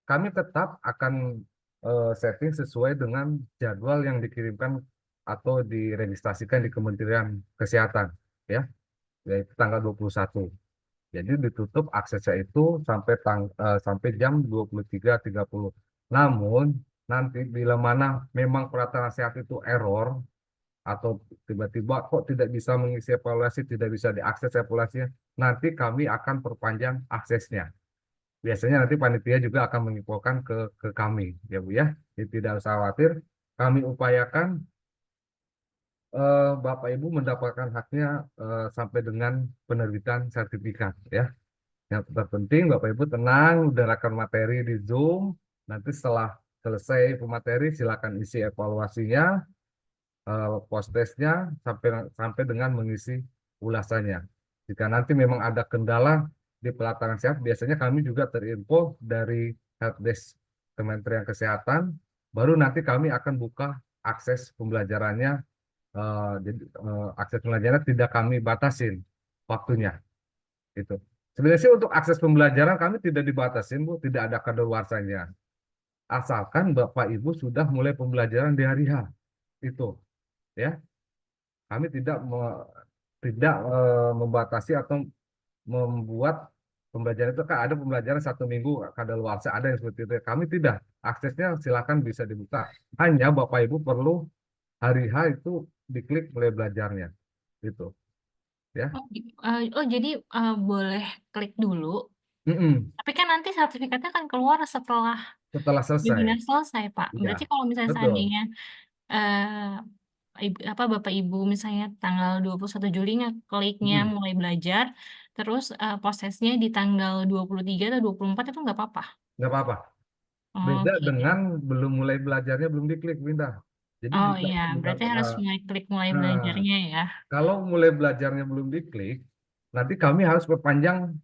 kami tetap akan setting sesuai dengan jadwal yang dikirimkan atau diregistrasikan di Kementerian Kesehatan, ya, yaitu tanggal 21. Jadi ditutup aksesnya itu sampai jam 23.30. Namun nanti bila mana memang peralatan sehat itu error atau tiba-tiba kok tidak bisa mengisi evaluasi, tidak bisa diakses evaluasinya, nanti kami akan perpanjang aksesnya. Biasanya nanti panitia juga akan menginfokan ke kami, ya Bu ya. Jadi tidak usah khawatir, kami upayakan Bapak Ibu mendapatkan haknya sampai dengan penerbitan sertifikat, ya. Yang terpenting Bapak Ibu tenang, udarakan materi di Zoom. Nanti setelah selesai pemateri silakan isi evaluasinya, post testnya sampai sampai dengan mengisi ulasannya. Jika nanti memang ada kendala di pelaksanaan sehat, biasanya kami juga terinfo dari helpdesk Kementerian Kesehatan. Baru nanti kami akan buka akses pembelajarannya. Jadi akses pembelajaran tidak kami batasin waktunya. Itu. Sebenarnya sih untuk akses pembelajaran kami tidak dibatasin, Bu, tidak ada kadaluarsanya. Asalkan Bapak Ibu sudah mulai pembelajaran di hari H. Itu, ya. Kami tidak membatasi atau membuat pembelajaran itu kan ada pembelajaran 1 minggu kadaluarsa, ada yang seperti itu. Kami tidak. Aksesnya silakan bisa dibuka. Hanya Bapak Ibu perlu hari H itu diklik mulai belajarnya. Gitu, ya. Jadi boleh klik dulu, Mm-mm. tapi kan nanti sertifikatnya akan keluar setelah Setelah selesai. webinar selesai, Pak. Iya, Berarti kalau misalnya betul. seandainya Bapak Ibu misalnya tanggal 21 Juli kliknya Mm-mm. mulai belajar, terus prosesnya di tanggal 23 atau 24 itu nggak apa-apa. Nggak apa-apa. Beda Oke. dengan belum mulai belajarnya belum diklik, Winda. Jadi Oh jika iya, bukan berarti harus mulai klik mulai belajarnya ya. kalau mulai belajarnya belum diklik, nanti kami harus perpanjang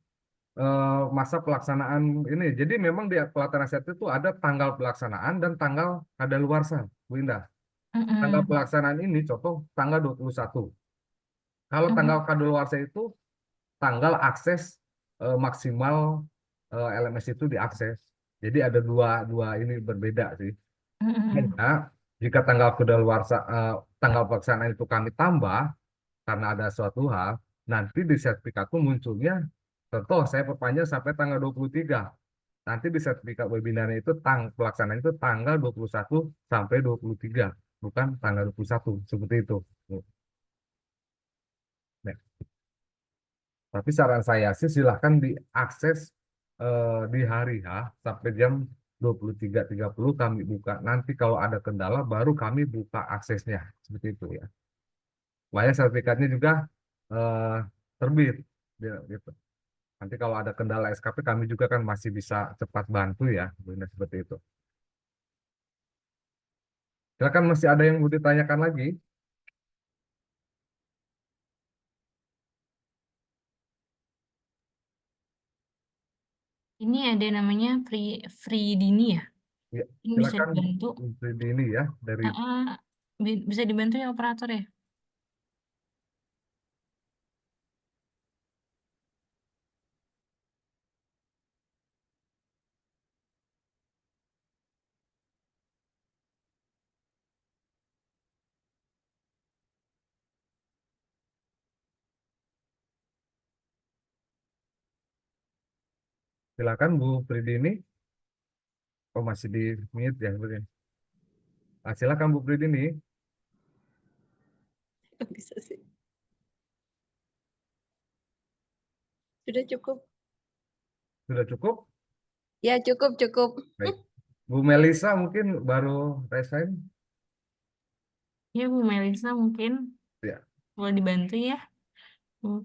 masa pelaksanaan ini. Jadi memang di pelaksanaan set itu ada tanggal pelaksanaan dan tanggal kadaluarsa, Bu Indah. Tanggal Mm-mm. pelaksanaan ini contoh tanggal 21. Kalau tanggal Mm-mm. kadaluarsa itu tanggal akses maksimal LMS itu diakses. Jadi ada dua dua ini berbeda sih. Mm-mm. Hanya jika tanggal kadaluarsa tanggal pelaksanaan itu kami tambah karena ada suatu hal, nanti di sertifikatku munculnya contoh saya perpanjang sampai tanggal 23. Nanti di sertifikat webinarnya itu pelaksanaan itu tanggal 21 sampai 23, bukan tanggal 21 seperti itu. Nah, tapi saran saya sih silahkan diakses di hari H sampai jam 23.30 kami buka. Nanti kalau ada kendala baru kami buka aksesnya. Seperti itu ya. Supaya sertifikatnya juga eh, terbit. Gitu. Nanti kalau ada kendala SKP kami juga kan masih bisa cepat bantu ya. Benar seperti itu. Silakan masih ada yang mau ditanyakan lagi? Ini ada namanya free dini ya. Ya, Ini bisa silakan dibantu. Bu Dini ya dari Bisa dibantu ya operator ya. silakan Bu Pridini. Oh masih di mute ya sebenarnya. Silakan Bu Pridini. Bisa sih. Sudah cukup. Sudah cukup? Ya cukup cukup. Baik. Bu Melisa mungkin baru resign. Ya Bu Melisa mungkin Ya. boleh dibantu ya. Bu.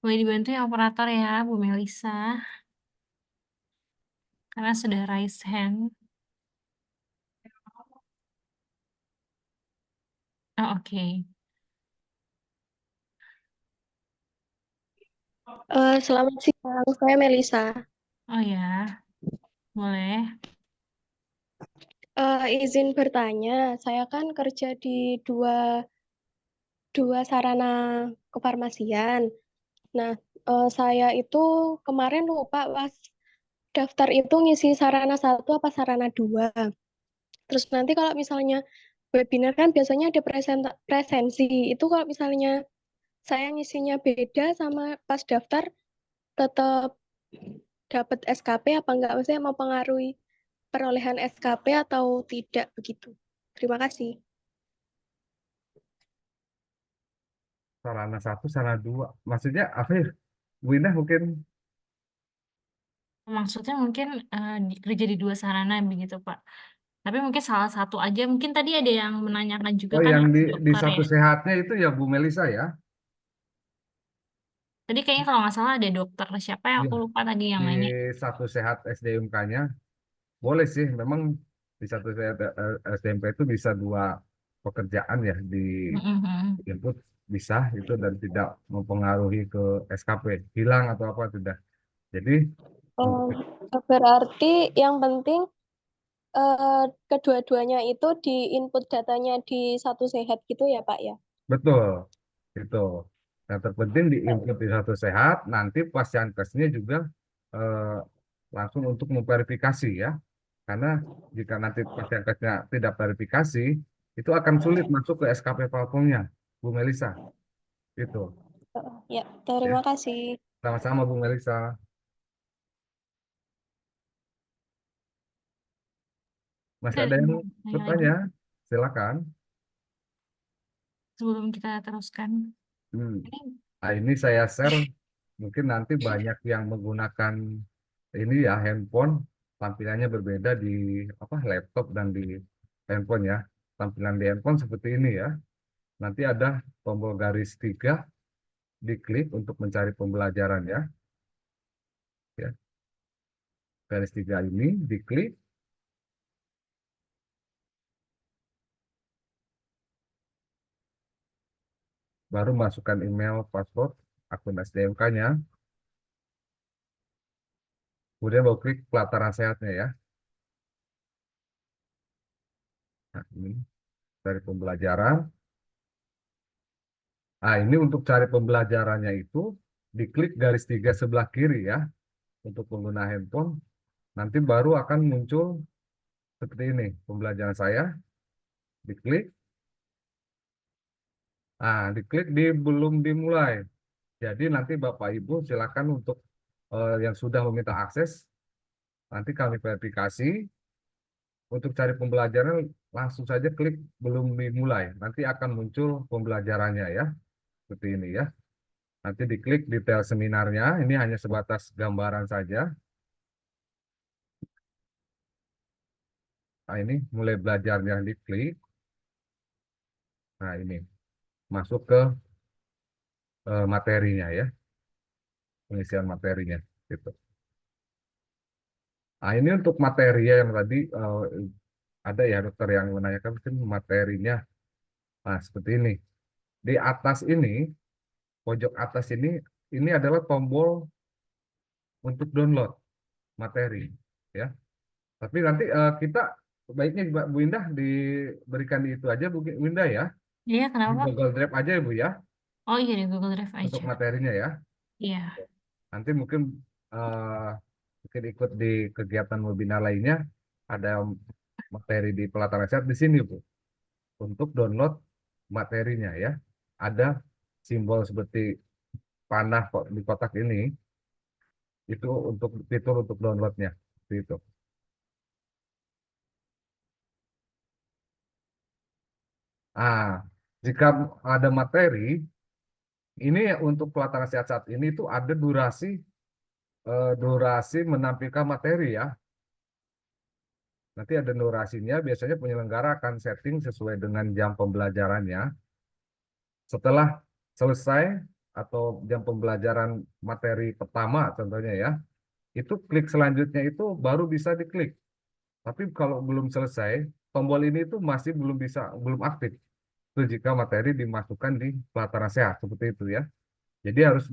Boleh dibantu ya operator ya Bu Melisa. Karena sudah raise hand. Oh, oke. Selamat siang, saya Melisa. Oh ya, boleh. Izin bertanya, saya kan kerja di dua sarana kefarmasian. Nah, saya itu kemarin lupa pas daftar itu ngisi sarana satu apa sarana dua. Terus nanti kalau misalnya webinar kan biasanya ada presensi. Itu kalau misalnya saya ngisinya beda sama pas daftar, tetap dapat SKP apa enggak? Maksudnya mempengaruhi perolehan SKP atau tidak begitu? Terima kasih. Sarana satu, sarana dua. Maksudnya apa ya? Bu Indah mungkin. Maksudnya mungkin kerja di dua sarana begitu, Pak. Tapi mungkin salah satu aja. Mungkin tadi ada yang menanyakan juga Oh, kan yang ada di dokter ya. satu sehatnya itu ya Bu Melisa ya? Tadi kayaknya kalau nggak salah ada dokter. Siapa ya? Iya. Aku lupa tadi yang Di nanya. satu sehat SDMK-nya boleh sih. Memang di satu sehat SDMK itu bisa dua pekerjaan ya di Mhm. input bisa itu dan tidak mempengaruhi ke SKP hilang atau apa tidak. Jadi untuk Oh, berarti yang penting kedua-duanya itu di input datanya di satu sehat gitu ya Pak ya? betul itu. Yang terpenting di input di satu sehat, nanti pasien kesnya juga eh, langsung untuk memverifikasi ya. Karena jika nanti pasien kesnya tidak verifikasi, itu akan sulit masuk ke SKP platformnya, Bu Melisa. Itu Ya, ya. terima kasih. Sama-sama Bu Melisa. Masih Ada ada yang tanya lagi bertanya? Silakan. sebelum kita teruskan. Hmm. Ini Nah, ini saya share, mungkin nanti banyak yang menggunakan ini ya handphone, tampilannya berbeda di apa laptop dan di handphone ya. Tampilan di handphone seperti ini ya. Nanti ada tombol garis 3, diklik untuk mencari pembelajaran ya. Ya, garis 3 ini diklik, baru masukkan email, password, akun SDMK-nya, kemudian baru klik pelataran sehatnya ya. Nah, ini dari pembelajaran. Nah, ini untuk cari pembelajarannya itu diklik garis 3 sebelah kiri ya untuk pengguna handphone. Nanti baru akan muncul seperti ini pembelajaran saya. Diklik. Nah, diklik di belum dimulai. Jadi nanti Bapak Ibu silakan untuk yang sudah meminta akses, nanti kami verifikasi. Untuk cari pembelajaran langsung saja klik belum dimulai. Nanti akan muncul pembelajarannya ya. Seperti ini ya. Nanti diklik detail seminarnya. Ini hanya sebatas gambaran saja. Nah, ini mulai belajarnya diklik. Nah, ini masuk ke materinya ya, pengisian materinya gitu. Nah, ini untuk materi yang tadi ada ya dokter yang menanyakan mungkin materinya. Nah, seperti ini. Di atas ini, pojok atas ini adalah tombol untuk download materi ya. Tapi nanti kita baiknya Bu Indah diberikan di itu aja Bu Indah ya. iya Di kenapa, Pak? Google Drive aja ya Bu ya Oh iya di Google Drive untuk aja. materinya ya. Iya. Nanti mungkin ikut di kegiatan webinar lainnya ada materi di pelataran sehat di sini Bu. Untuk download materinya ya. Ada simbol seperti panah kok di kotak ini itu untuk fitur untuk downloadnya. Seperti itu. Ah, jika ada materi ini untuk pelataran sehat saat ini itu ada durasi menampilkan materi ya. Nanti ada durasinya, biasanya penyelenggara akan setting sesuai dengan jam pembelajarannya. Setelah selesai atau jam pembelajaran materi pertama contohnya ya, itu klik selanjutnya itu baru bisa diklik. Tapi kalau belum selesai, tombol ini itu masih belum aktif. Itu jika materi dimasukkan di pelataran sehat seperti itu ya. Jadi harus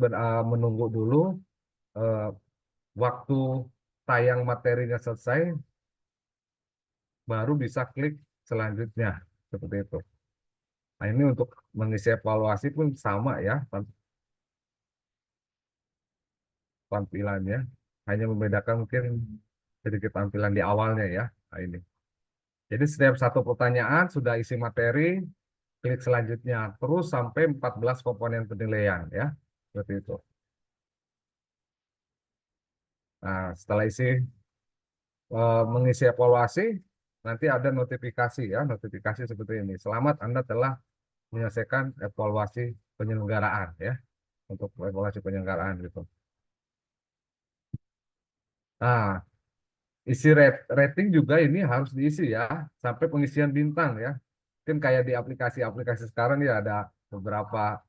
menunggu dulu eh, waktu tayang materinya selesai, baru bisa klik selanjutnya seperti itu. Nah, ini untuk mengisi evaluasi pun sama ya tampilannya, hanya membedakan mungkin sedikit tampilan di awalnya ya. Nah, ini. Jadi setiap satu pertanyaan sudah isi materi, klik selanjutnya terus sampai 14 komponen penilaian ya. Seperti itu. Nah, setelah mengisi evaluasi, nanti ada notifikasi ya, notifikasi seperti ini. Selamat Anda telah menyelesaikan evaluasi penyelenggaraan ya, untuk evaluasi penyelenggaraan gitu. Nah, isi rating juga ini harus diisi ya, sampai pengisian bintang ya. Mungkin kayak di aplikasi-aplikasi sekarang ya ada beberapa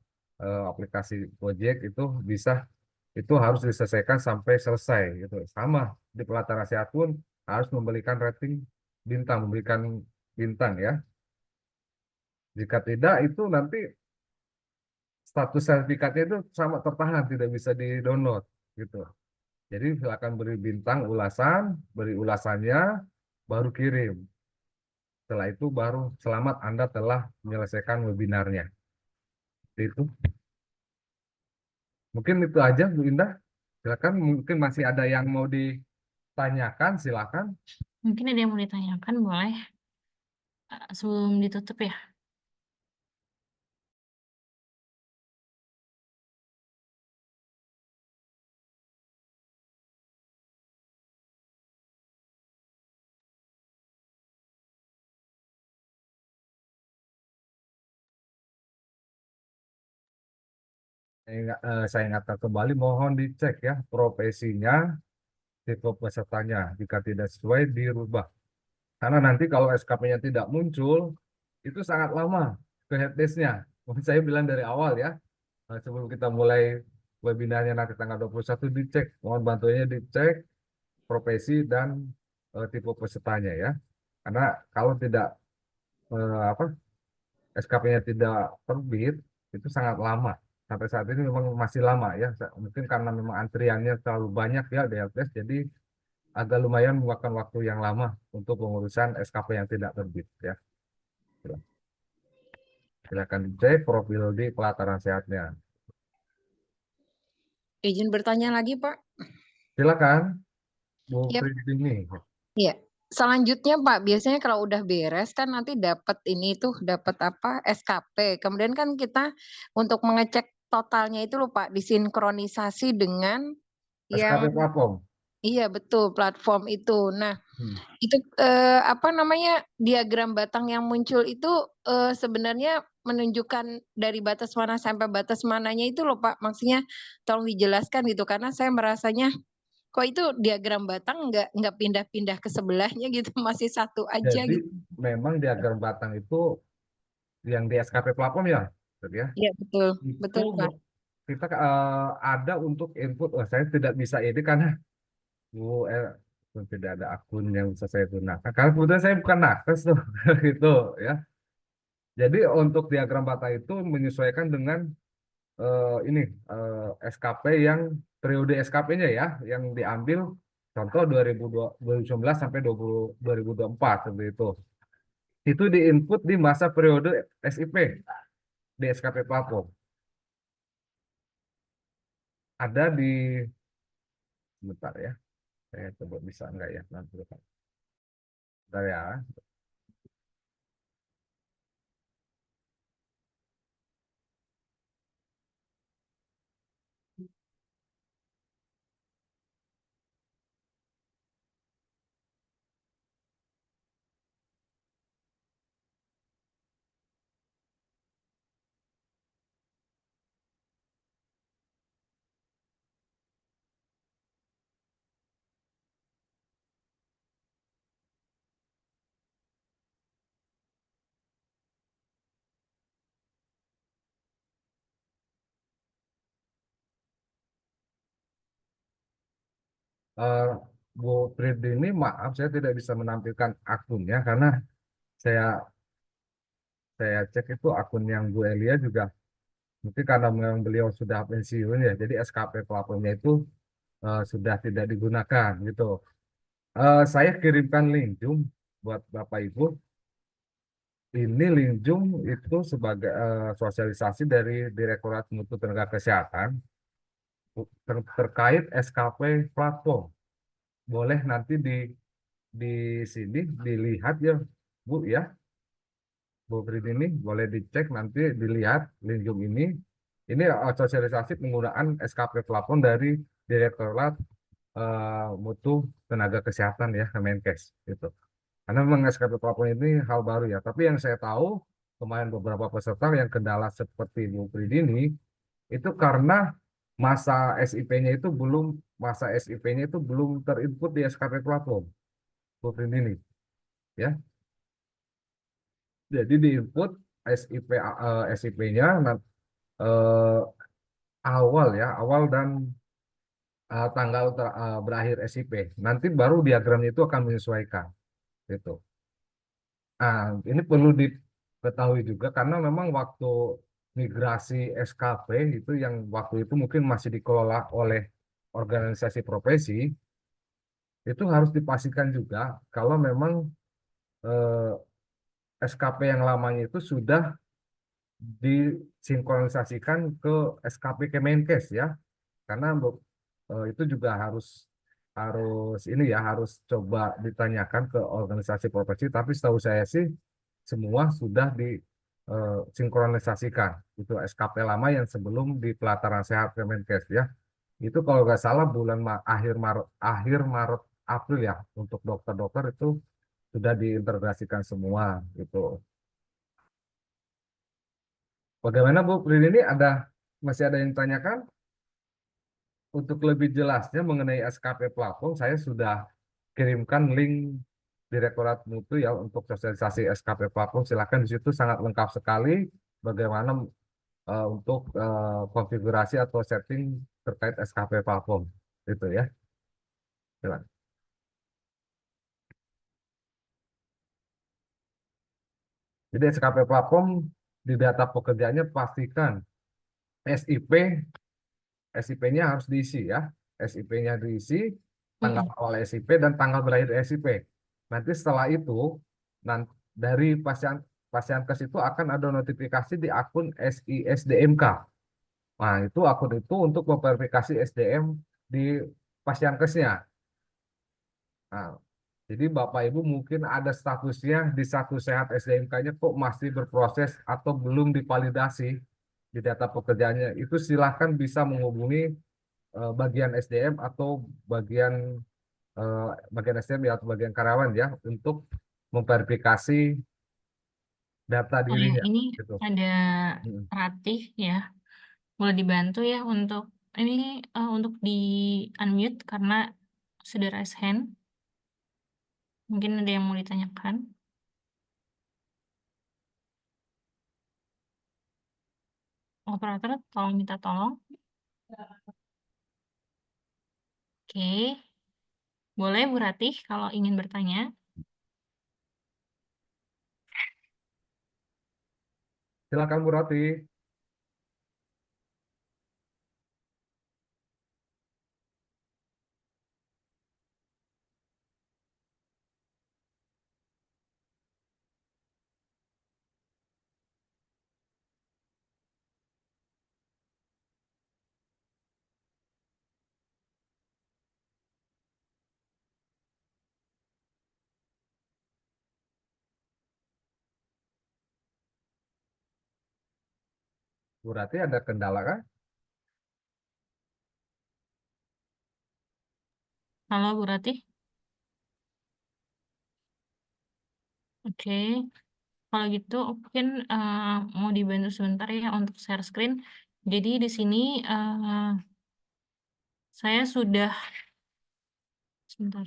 aplikasi Gojek itu bisa, itu harus diselesaikan sampai selesai gitu. Sama di pelataran sehat pun harus memberikan rating bintang, memberikan bintang ya. Jika tidak itu nanti status sertifikatnya itu sama tertahan, tidak bisa di-download gitu. Jadi silakan beri bintang ulasan, beri ulasannya, baru kirim. Setelah itu baru selamat Anda telah menyelesaikan webinarnya. Itu mungkin itu aja Bu Indah. Silakan, mungkin masih ada yang mau ditanyakan, silakan. Mungkin ada yang mau ditanyakan, boleh sebelum ditutup ya. Saya ingatkan kembali, mohon dicek ya profesinya, tipe pesertanya. Jika tidak sesuai, dirubah. Karena nanti kalau SKP-nya tidak muncul, itu sangat lama ke helpdesk-nya. Mungkin saya bilang dari awal ya, sebelum kita mulai webinarnya nanti tanggal 21, dicek. Mohon bantuannya dicek profesi dan tipe pesertanya ya. Karena kalau tidak apa SKP-nya tidak terbit, itu sangat lama. Sampai saat ini memang masih lama ya. Mungkin karena memang antriannya terlalu banyak ya di helpdesk, jadi agak lumayan memakan waktu yang lama untuk pengurusan SKP yang tidak terbit ya. Silakan dicek profil di pelataran sehatnya. Izin bertanya lagi, Pak. Silakan Bu Ya, Pristini. iya. Selanjutnya Pak, biasanya kalau udah beres kan nanti dapat ini tuh, dapat apa? SKP. Kemudian kan kita untuk mengecek totalnya itu loh Pak, disinkronisasi dengan yang SKP platform. iya betul platform itu. Nah, Hmm. itu apa namanya? Diagram batang yang muncul itu sebenarnya menunjukkan dari batas mana sampai batas mananya itu loh Pak. Maksudnya tolong dijelaskan gitu karena saya merasanya kok itu diagram batang nggak pindah-pindah ke sebelahnya gitu, masih satu aja Jadi gitu. memang diagram batang itu yang di SKP platform ya, gitu ya. Iya betul, Itu betul Pak. kita ada untuk input. Oh, saya tidak bisa ini karena Bu tidak ada akun yang bisa saya gunakan. Karena kebetulan saya bukan nakes tuh, gitu ya. Jadi untuk diagram batang itu menyesuaikan dengan ini SKP yang periode SKP-nya ya, yang diambil contoh 2019 sampai 2024 seperti itu. Itu diinput di masa periode SIP di SKP platform. Ada di sebentar ya, saya coba bisa enggak ya nanti. Bentar ya. Eh, Bu Pridi ini maaf saya tidak bisa menampilkan akunnya karena saya saya cek itu akun yang Bu Elia juga Mungkin karena memang beliau sudah pensiun ya, jadi SKP pelapornya itu sudah tidak digunakan gitu. Saya kirimkan link Zoom buat Bapak Ibu. Ini link Zoom itu sebagai sosialisasi dari Direktorat Mutu Tenaga Kesehatan terkait SKP platform. Boleh nanti di sini dilihat ya Bu ya. Bu Prid ini boleh dicek nanti dilihat link Zoom ini. Ini sosialisasi penggunaan SKP platform dari Direktorat Mutu Tenaga Kesehatan ya Kemenkes gitu. Karena memang SKP platform ini hal baru ya. Tapi yang saya tahu kemarin beberapa peserta yang kendala seperti Bu Prid ini itu karena masa SIP-nya itu belum terinput di SKP platform Bu Prid ini ya. Jadi diinput SIP-nya awal dan tanggal berakhir SIP. Nanti baru diagramnya itu akan menyesuaikan gitu. Nah, ini perlu diketahui juga karena memang waktu migrasi SKP itu yang waktu itu mungkin masih dikelola oleh organisasi profesi, itu harus dipastikan juga kalau memang SKP yang lamanya itu sudah disinkronisasikan ke SKP Kemenkes ya. Karena itu juga harus harus ini ya harus coba ditanyakan ke organisasi profesi. Tapi setahu saya sih semua sudah disinkronisasikan. Itu SKP lama yang sebelum di pelataran sehat Kemenkes ya. Itu kalau nggak salah bulan akhir Maret April ya untuk dokter-dokter itu sudah diintegrasikan semua gitu. Bagaimana Bu Prin ini masih ada yang ditanyakan? Untuk lebih jelasnya mengenai SKP platform, saya sudah kirimkan link Direktorat Mutu ya untuk sosialisasi SKP platform. Silakan di situ sangat lengkap sekali bagaimana untuk konfigurasi atau setting terkait SKP platform itu ya. Silakan. Jadi SKP platform di data pekerjaannya pastikan SIP SIP-nya harus diisi ya. SIP-nya diisi, tanggal awal SIP dan tanggal berakhir SIP. Nanti setelah itu, dari Pasienkes itu akan ada notifikasi di akun SISDMK. Nah, itu akun itu untuk memverifikasi SDM di Pasienkesnya. Nah, jadi Bapak Ibu mungkin ada statusnya di Satu Sehat SDMK-nya kok masih berproses atau belum divalidasi di data pekerjaannya. Itu silahkan bisa menghubungi bagian SDM atau bagian bagian SDM ya atau bagian karyawan ya untuk memverifikasi data Oh ya, dirinya ini gitu. ada Mm. Ratih ya. Boleh dibantu ya untuk di unmute karena sudah raise hand. Mungkin ada yang mau ditanyakan. Operator, tolong minta tolong. Oke. Boleh Bu Ratih kalau ingin bertanya. Silakan Bu Roti. Bu Rati ada kendala kan? Halo Bu Ratih. Oke. Kalau gitu mungkin mau dibantu sebentar ya untuk share screen. Jadi di sini saya sudah sebentar.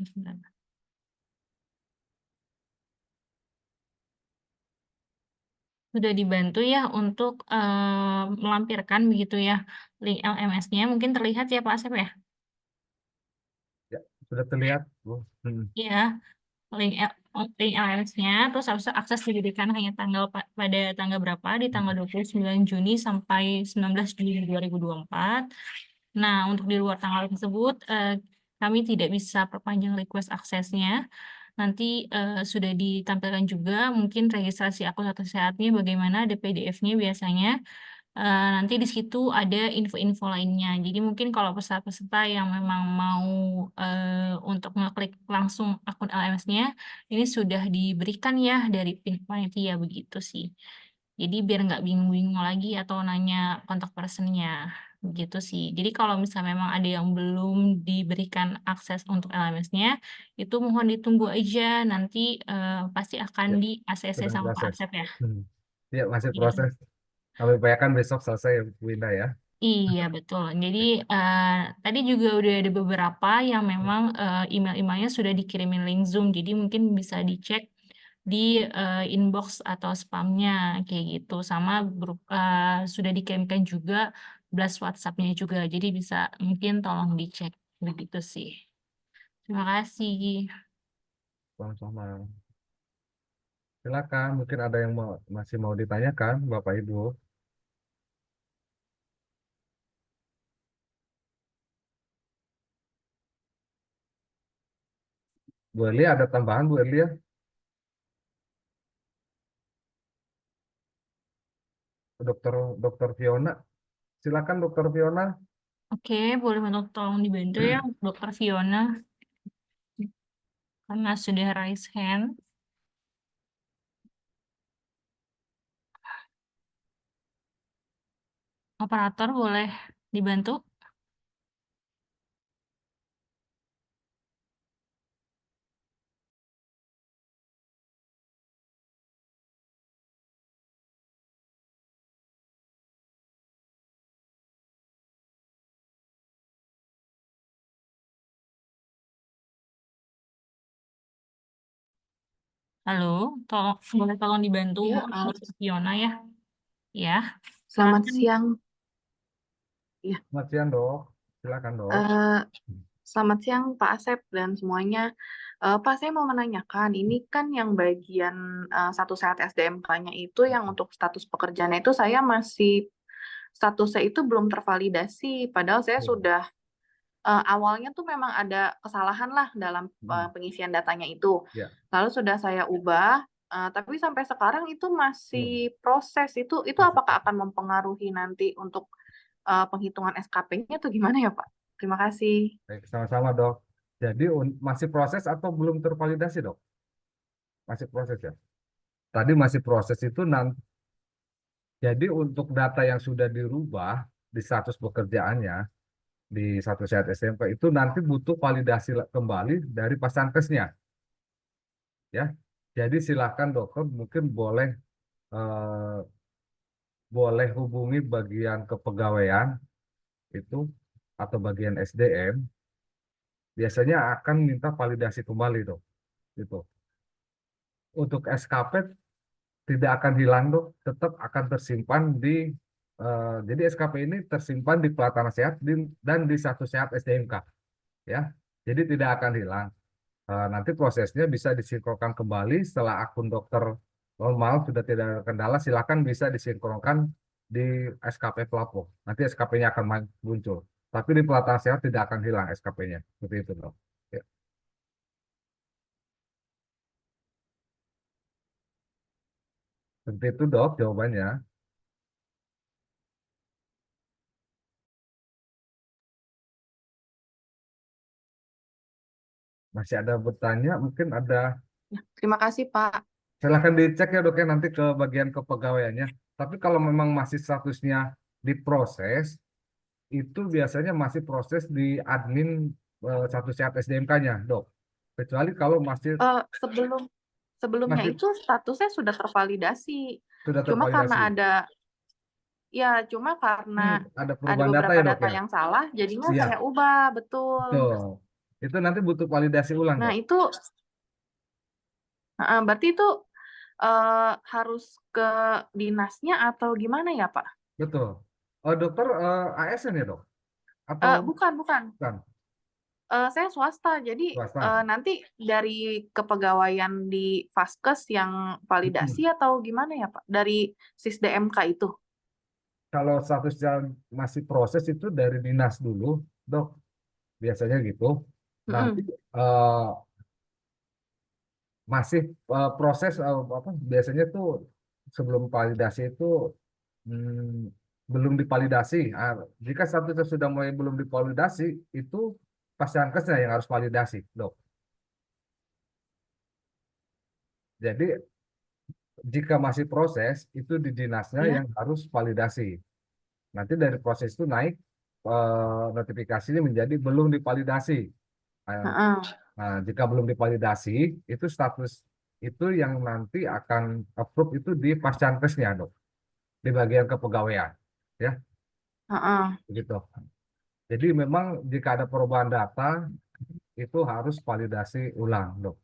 Sudah dibantu ya untuk melampirkan begitu ya link LMS-nya. Mungkin terlihat ya Pak Asep ya? Ya, sudah terlihat Bu. Iya. link LMS-nya, terus habis itu akses diberikan hanya pada tanggal berapa, di tanggal 29 Juni sampai 19 Juli 2024. Nah, untuk di luar tanggal tersebut, kami tidak bisa perpanjang request aksesnya. Nanti sudah ditampilkan juga mungkin registrasi akun atau sehatnya bagaimana, ada PDF-nya biasanya. Nanti di situ ada info-info lainnya. Jadi mungkin kalau peserta-peserta yang memang mau untuk ngeklik langsung akun LMS-nya, ini sudah diberikan ya dari panitia begitu sih. Jadi biar nggak bingung-bingung lagi atau nanya kontak personnya gitu sih. Jadi kalau misalnya memang ada yang belum diberikan akses untuk LMS-nya, itu mohon ditunggu aja. Nanti pasti akan Ya, di ACC sedang sama Pak proses. Asep ya. Ya, masih Gitu. proses. Kami upayakan besok selesai, Bu Indah ya. Iya betul. Jadi tadi juga udah ada beberapa yang memang email-emailnya sudah dikirimin link Zoom. Jadi mungkin bisa dicek di inbox atau spamnya kayak gitu. Sama grup sudah dikirimkan juga blast WhatsApp-nya juga. Jadi bisa mungkin tolong dicek begitu sih. Terima kasih. Sama-sama. Silakan, mungkin ada yang masih mau ditanyakan, Bapak Ibu. Bu Eli ada tambahan, Bu Eli ya? Dokter Fiona, silakan Dokter Fiona. Oke, boleh minta tolong dibantu ya, Dokter Fiona, karena sudah raise hand. Operator boleh dibantu? Halo, boleh tolong dibantu Ya, Dokter Fiona ya? Ya, selamat silakan. siang. Ya, Selamat siang, Dok. Silakan, Dok. eh, selamat siang Pak Asep dan semuanya. Pak, saya mau menanyakan, ini kan yang bagian satu sehat SDMK-nya itu yang untuk status pekerjaannya itu saya masih statusnya itu belum tervalidasi, padahal saya sudah awalnya tuh memang ada kesalahan lah dalam pengisian datanya itu. Ya. Lalu sudah saya ubah, tapi sampai sekarang itu masih proses. Itu apakah akan mempengaruhi nanti untuk penghitungan SKP-nya atau gimana ya Pak? Terima kasih. Baik, sama-sama, Dok. Jadi masih proses atau belum tervalidasi, Dok? Masih proses ya? Tadi masih proses itu nanti. Jadi untuk data yang sudah dirubah di status pekerjaannya di satu sehat SMP itu nanti butuh validasi kembali dari Pasankesnya, ya. Jadi silakan dokter mungkin eh, boleh hubungi bagian kepegawaian itu atau bagian SDM, biasanya akan minta validasi kembali, Dok. Gitu. Untuk SKP tidak akan hilang, Dok, tetap akan tersimpan jadi SKP ini tersimpan di Pelatnas Sehat dan di Satu Sehat SDMK, ya. Jadi tidak akan hilang. Nanti prosesnya bisa disinkronkan kembali setelah akun dokter normal sudah tidak ada kendala, silakan bisa disinkronkan di SKP pelapor. Nanti SKP-nya akan muncul. Tapi di Pelatnas Sehat tidak akan hilang SKP-nya. Seperti itu, Dok. Ya. Seperti itu, Dok, jawabannya. Masih ada bertanya, mungkin ada. Ya, terima kasih Pak. Silahkan dicek ya, Dok, ya, nanti ke bagian kepegawaiannya. Tapi kalau memang masih statusnya diproses, itu biasanya masih proses di admin Satu Sehat SDMK-nya, Dok. Kecuali kalau masih Sebelumnya masih itu statusnya sudah tervalidasi. sudah Cuma karena tervalidasi. cuma karena Ada ada perubahan data beberapa ya, Dok, data ya? yang salah, jadinya Iya, saya ubah, betul. betul. Itu nanti butuh validasi ulang, Nah, Dok. itu berarti itu harus ke dinasnya atau gimana ya, Pak? Betul. Oh, dokter ASN ya, Dok? Atau Bukan. bukan? Saya swasta, jadi Swasta. nanti dari kepegawaian di Vaskes yang validasi atau gimana ya Pak? Dari SisDMK itu? Kalau statusnya masih proses itu dari dinas dulu, dok, biasanya gitu. Nanti Mm-mm. masih proses apa? Biasanya tuh sebelum validasi itu belum divalidasi. Jika statusnya sudah mulai belum divalidasi, itu Pasyankesnya yang harus validasi, dok. Jadi jika masih proses, itu di dinasnya Ya. yang harus validasi. Nanti dari proses itu naik notifikasinya menjadi belum divalidasi. Nah, Heeh. jika belum divalidasi, itu status itu yang nanti akan approve itu di Pascankesnya, dok, di bagian kepegawaian, ya, Heeh. begitu. Jadi memang jika ada perubahan data itu harus validasi ulang, dok.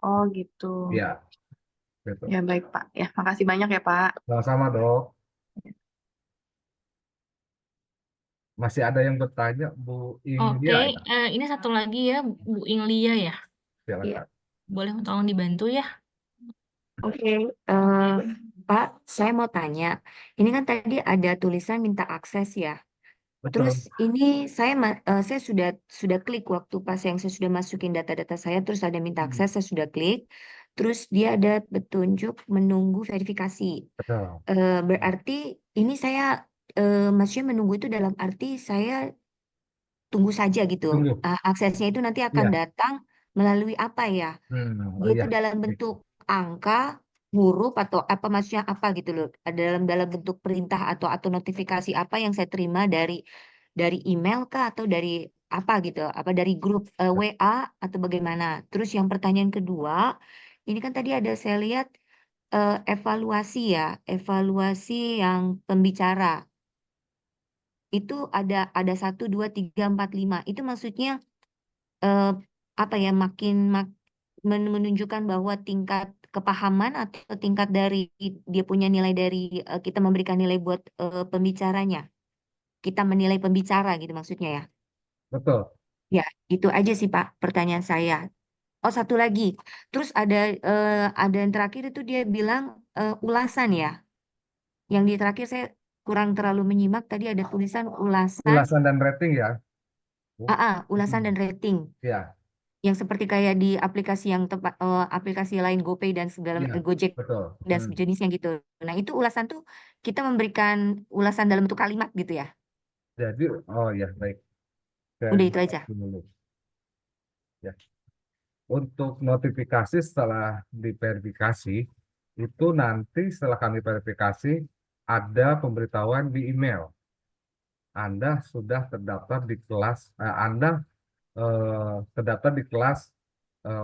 Oh gitu. Ya, gitu. Ya baik Pak. Ya makasih banyak ya Pak. Sama-sama, dok. Masih ada yang bertanya, Bu Oke, Inglia ya, ini satu lagi ya, Bu Inglia ya. Iya. silakan. Boleh tolong dibantu ya? Oke, eh, Pak, saya mau tanya. Ini kan tadi ada tulisan minta akses ya. Terus Betul. ini saya sudah klik waktu pas yang saya sudah masukin data-data saya, terus ada minta akses, saya sudah klik. Terus dia ada petunjuk menunggu verifikasi. Betul. Berarti ini saya maksudnya menunggu itu dalam arti saya tunggu saja gitu. Tunggu. Aksesnya itu nanti akan Iya. datang melalui apa ya? Oh Dia iya. itu dalam bentuk angka, huruf atau apa maksudnya apa gitu loh. Dalam bentuk perintah atau notifikasi apa yang saya terima dari email kah atau dari apa gitu, apa dari grup WA atau bagaimana. Terus yang pertanyaan kedua, ini kan tadi ada saya lihat evaluasi ya, evaluasi yang pembicara. Itu ada 1, 2, 3, 4, 5. Itu maksudnya eh, apa ya menunjukkan bahwa tingkat kepahaman atau tingkat dari dia punya nilai dari kita memberikan nilai buat pembicaranya. Kita menilai pembicara gitu maksudnya ya. Betul. Ya, itu aja sih Pak pertanyaan saya. Oh, satu lagi. Terus ada yang terakhir itu dia bilang ulasan ya. Yang di terakhir saya kurang terlalu menyimak tadi ada tulisan ulasan, Ulasan dan rating ya, Bu. ulasan dan rating. Ya, Yang seperti kayak di aplikasi yang tempat aplikasi lain GoPay dan segala iya, Gojek betul. dan sejenisnya gitu. Nah, itu ulasan tuh kita memberikan ulasan dalam bentuk kalimat gitu ya. Jadi, oh ya, baik. Saya Udah itu aja. jelaskan dulu. Ya. Untuk notifikasi setelah diverifikasi, itu nanti setelah kami verifikasi, ada pemberitahuan di email. Anda sudah terdaftar di kelas, Anda terdaftar di kelas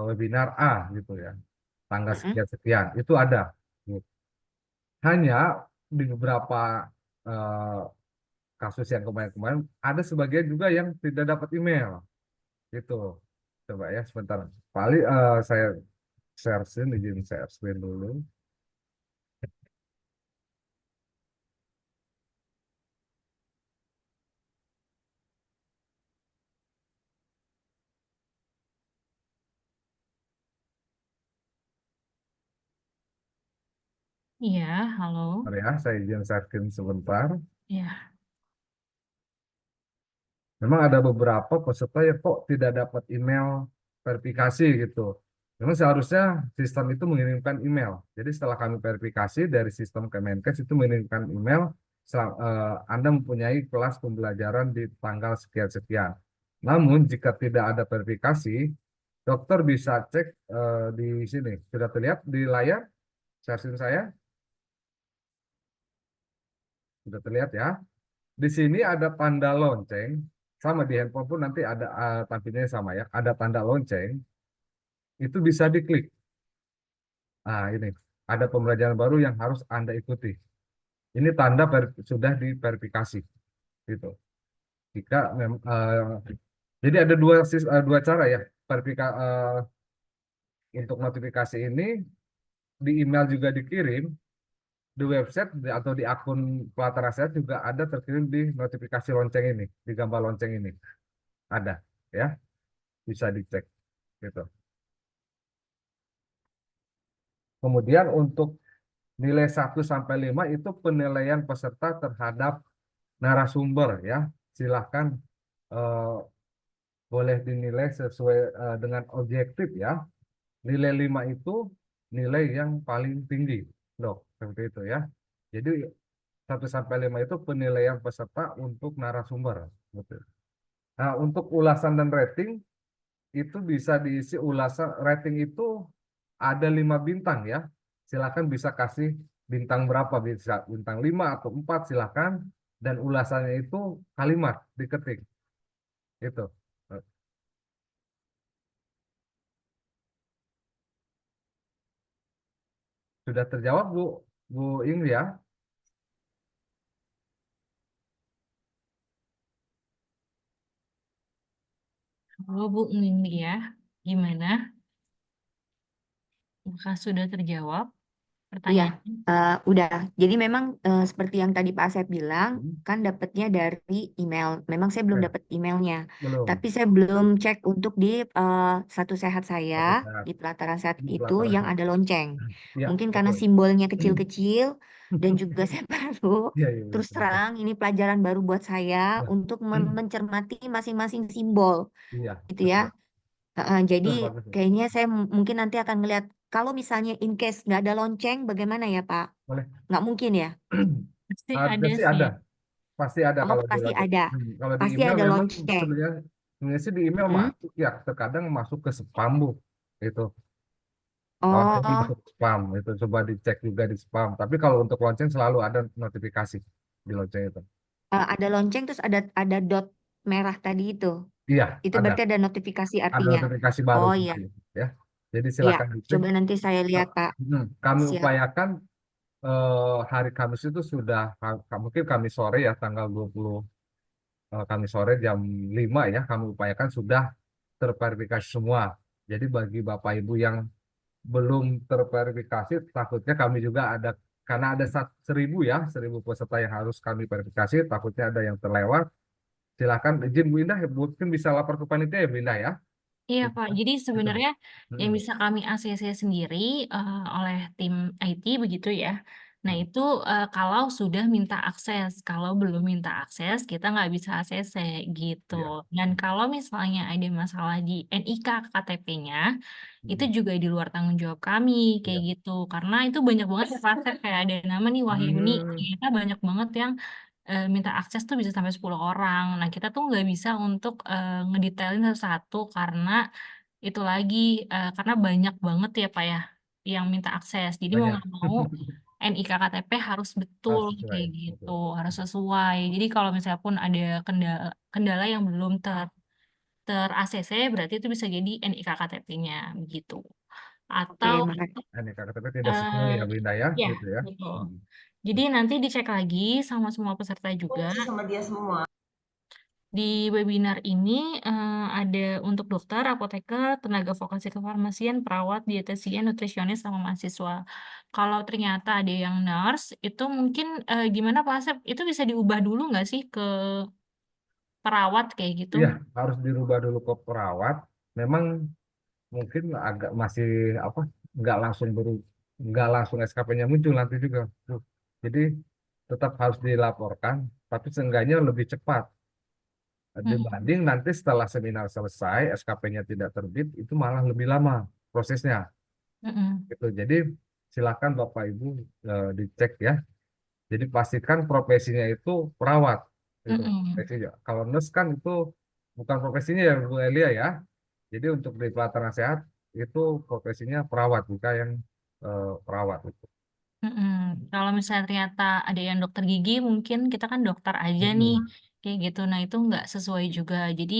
webinar A gitu ya, tanggal sekian-sekian, itu ada. Hanya di beberapa eh, kasus yang kemarin-kemarin, ada sebagian juga yang tidak dapat email. Gitu. Coba ya, sebentar. Paling saya share screen, izin share screen dulu. Iya, halo. Bentar ya, saya izin share screen sebentar. Iya. Memang ada beberapa peserta yang kok tidak dapat email verifikasi gitu. Memang seharusnya sistem itu mengirimkan email. Jadi setelah kami verifikasi dari sistem Kemenkes itu mengirimkan email, Anda mempunyai kelas pembelajaran di tanggal sekian-sekian. Namun jika tidak ada verifikasi, dokter bisa cek di sini. Sudah terlihat di layar share screen saya? Sudah terlihat ya. Di sini ada tanda lonceng, sama di handphone pun nanti ada tampilnya sama ya, ada tanda lonceng, itu bisa diklik. Nah ini, ada pembelajaran baru yang harus Anda ikuti. Ini tanda sudah diverifikasi, gitu. Jika jadi ada dua cara ya, untuk notifikasi ini di email juga dikirim, di website atau di akun pelataran saya juga ada terkirim di notifikasi lonceng ini, di gambar lonceng ini ada. ya, bisa dicek gitu. Kemudian untuk nilai 1 sampai 5 itu penilaian peserta terhadap narasumber ya. Silahkan eh, boleh dinilai sesuai dengan objektif ya. Nilai 5 itu nilai yang paling tinggi, dok, seperti itu ya. Jadi 1 sampai 5 itu penilaian peserta untuk narasumber. Gitu. Nah, untuk ulasan dan rating itu bisa diisi ulasan rating itu ada 5 bintang ya. Silakan bisa kasih bintang berapa, bisa bintang 5 atau 4 silakan, dan ulasannya itu kalimat diketik. Itu. Sudah terjawab Bu Ingri ya? Halo Bu Nindi ya, gimana? Apakah sudah terjawab Iya, pertanyaannya? udah. Jadi memang seperti yang tadi Pak Asep bilang, Hmm, kan dapatnya dari email. Memang saya belum ya, dapat emailnya, belum. tapi saya belum cek untuk di Satu Sehat saya, Satu sehat. di pelataran sehat Di itu pelataran yang sehat. ada lonceng. Ya, Mungkin karena betul. simbolnya kecil-kecil dan juga saya baru, Iya, iya, terus betul, betul. terang ini pelajaran baru buat saya Ya. untuk mencermati masing-masing simbol, Iya, gitu ya. betul. Jadi Betul, bagus. kayaknya saya mungkin nanti akan ngeliat kalau misalnya in case nggak ada lonceng, bagaimana ya Pak? Boleh. Nggak mungkin ya? Pasti Harusnya ada sih sih. ada. Pasti ada Oh, kalau di pasti lonceng. ada. Kalau di Pasti email ada memang lonceng. sebenarnya sih di email Mm-mm. masuk ya, terkadang masuk ke spam Bu. Itu. Kalau itu Oh, masuk spam, itu coba dicek juga di spam. Tapi kalau untuk lonceng selalu ada notifikasi di lonceng itu. ada lonceng terus ada dot merah tadi itu. Iya, Itu ada. berarti ada notifikasi Ada artinya. notifikasi baru Oh iya, seperti itu, ya. Jadi iya. silakan dicek. Coba nanti saya lihat Pak. Kami Siap. upayakan hari Kamis itu sudah, mungkin Kamis sore ya, tanggal 20 Kamis sore jam 5 ya, kami upayakan sudah terverifikasi semua. Jadi bagi Bapak Ibu yang belum terverifikasi, takutnya kami juga ada, karena ada 1.000 peserta yang harus kami verifikasi, takutnya ada yang terlewat. Silakan izin Bu Indah, mungkin bisa lapor ke panitia ya Bu Indah ya. Iya Gitu. Pak, jadi Gitu. sebenarnya yang Mm-mm. bisa kami ACC sendiri oleh tim IT begitu ya. Nah itu kalau sudah minta akses, kalau belum minta akses kita nggak bisa ACC gitu. Iya. Dan kalau misalnya ada masalah di NIK KTP-nya, itu Mm-mm. juga di luar tanggung jawab kami kayak Iya. gitu. Karena itu banyak banget ya Pak Asep, kayak ada nama nih Wahyuni, Hmm, ternyata banyak banget yang minta akses tuh bisa sampai 10 orang. Nah, kita tuh nggak bisa untuk ngedetailin satu-satu karena itu lagi karena banyak banget ya Pak ya yang minta akses. Jadi mau banyak. nggak mau NIK KTP harus betul Harus sesuai. kayak gitu, Betul. harus sesuai. Jadi kalau misalnya pun ada kendala kendala yang belum ter ACC berarti itu bisa jadi NIK KTP-nya begitu. Oke, Atau makasih. Ini KTP tidak sesuai eh ya Bu Indah ya, ya gitu ya. betul. Hmm. Jadi nanti dicek lagi sama semua peserta juga. Sama dia semua. Di webinar ini ada untuk dokter, apoteker, tenaga vokasi kefarmasian, perawat, dietitian, nutrisionis, sama mahasiswa. Kalau ternyata ada yang nurse, itu mungkin gimana Pak Asep? Itu bisa diubah dulu nggak sih ke perawat kayak gitu? Iya, harus dirubah dulu ke perawat. Memang mungkin agak masih apa, nggak langsung nggak langsung SKP-nya muncul nanti juga. Tuh. Jadi tetap harus dilaporkan, tapi seenggaknya lebih cepat Mm, dibanding nanti setelah seminar selesai SKP-nya tidak terbit, itu malah lebih lama prosesnya. mm, Gitu. Jadi silakan Bapak Ibu dicek ya. Jadi pastikan profesinya itu perawat. mm, Gitu. mm, Profesinya. Kalau nurse kan itu bukan profesinya ya Bu Elia ya. Jadi untuk di pelataran sehat itu profesinya perawat, bukan yang perawat itu. mm. Kalau misalnya ternyata ada yang dokter gigi, mungkin kita kan dokter aja nih, Mm-mm. kayak gitu. Nah itu nggak sesuai juga. Jadi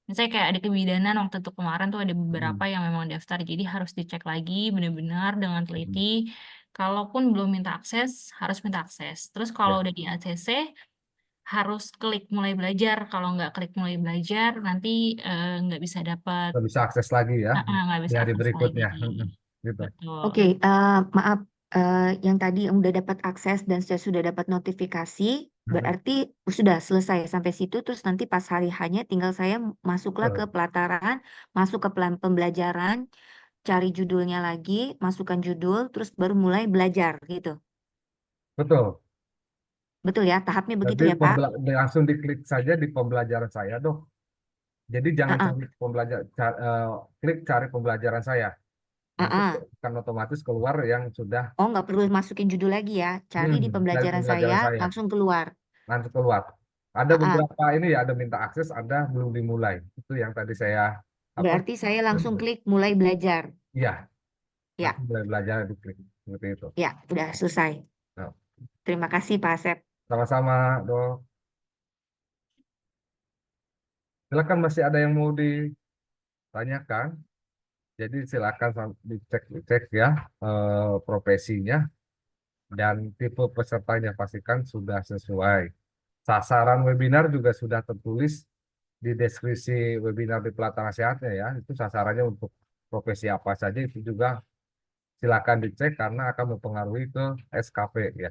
misalnya kayak ada kebidanan waktu itu kemarin tuh ada beberapa Mm-mm. yang memang daftar, jadi harus dicek lagi benar-benar dengan teliti. Mm-mm. Kalaupun belum minta akses, harus minta akses. Terus kalau Ya, udah di ACC, harus klik mulai belajar. Kalau nggak klik mulai belajar, nanti nggak bisa dapat, kita bisa akses lagi ya nggak di bisa hari akses lagi. berikutnya. Mm-mm. Gitu. Betul. Oke, maaf. Yang tadi yang udah dapat akses dan saya sudah dapat notifikasi, Berarti sudah selesai sampai situ, terus nanti pas hari hanya tinggal saya masuklah ke Betul. pelataran, masuk ke plan pembelajaran, cari judulnya lagi, masukkan judul, terus baru mulai belajar gitu. Betul. Betul ya, tahapnya begitu Jadi ya, Pak? langsung diklik saja di pembelajaran saya, Dok. Jadi jangan Ah, cari klik cari pembelajaran saya. Nanti ah. akan otomatis keluar yang sudah Oh, nggak perlu masukin judul lagi ya. Cari di dari pembelajaran pembelajaran saya, saya. langsung keluar. Nanti keluar. Ada Ah. beberapa ini ya, ada minta akses, ada belum dimulai. Itu yang tadi saya apa? Berarti saya langsung klik mulai belajar. Iya, Ya, nanti mulai belajar diklik seperti itu. ya, udah selesai. Nah, Terima kasih, Pak Asep. sama-sama, Dok. Silakan masih ada yang mau ditanyakan. Jadi silakan dicek ya profesinya dan tipe pesertanya pastikan sudah sesuai. Sasaran webinar juga sudah tertulis di deskripsi webinar di pelatihan sehatnya ya. Itu sasarannya untuk profesi apa saja itu juga silakan dicek karena akan mempengaruhi ke SKP ya.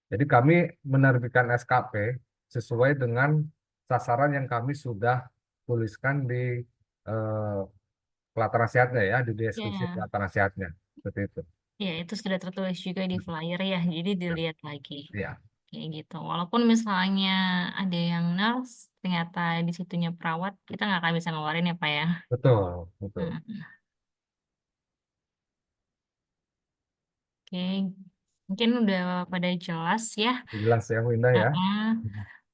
Jadi kami menerbitkan SKP sesuai dengan sasaran yang kami sudah tuliskan di eh, pelatihan sehatnya ya, di deskripsi Ya, pelatihan sehatnya. Seperti itu. ya itu sudah tertulis juga di flyer ya, jadi dilihat lagi. Ya, Kayak gitu. Walaupun misalnya ada yang nurse, ternyata di situnya perawat, kita nggak akan bisa ngeluarin ya, Pak ya. betul, betul. Hmm. Oke, mungkin udah pada jelas ya. Jelas ya, Bu Indah ya. Heeh.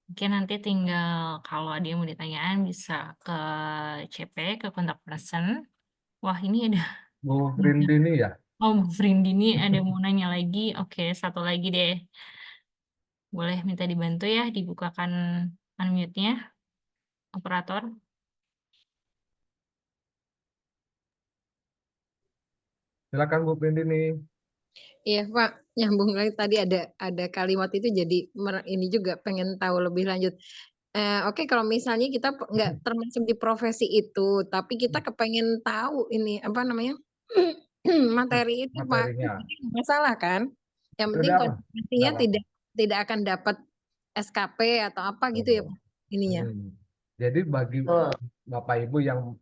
Mungkin nanti tinggal kalau ada yang mau ditanyakan bisa ke CP, ke kontak person. Wah, ini ada Bu Rindini ya. Oh, Bu Frindini ada mau nanya lagi. Oke, satu lagi deh. Boleh minta dibantu ya, dibukakan unmute-nya, operator. Silakan Bu Rindini. Iya Pak, nyambung lagi tadi ada kalimat itu jadi ini juga pengen tahu lebih lanjut. Oke kalau misalnya kita nggak termasuk di profesi itu, tapi kita kepengen tahu ini apa namanya materi itu Pak, Materinya. jadi nggak masalah kan? Yang Itu penting ada apa? Nggak konsekuensinya apa-apa. tidak akan dapat SKP atau apa gitu ya Oh. Pak ininya. Jadi bagi Bapak Ibu yang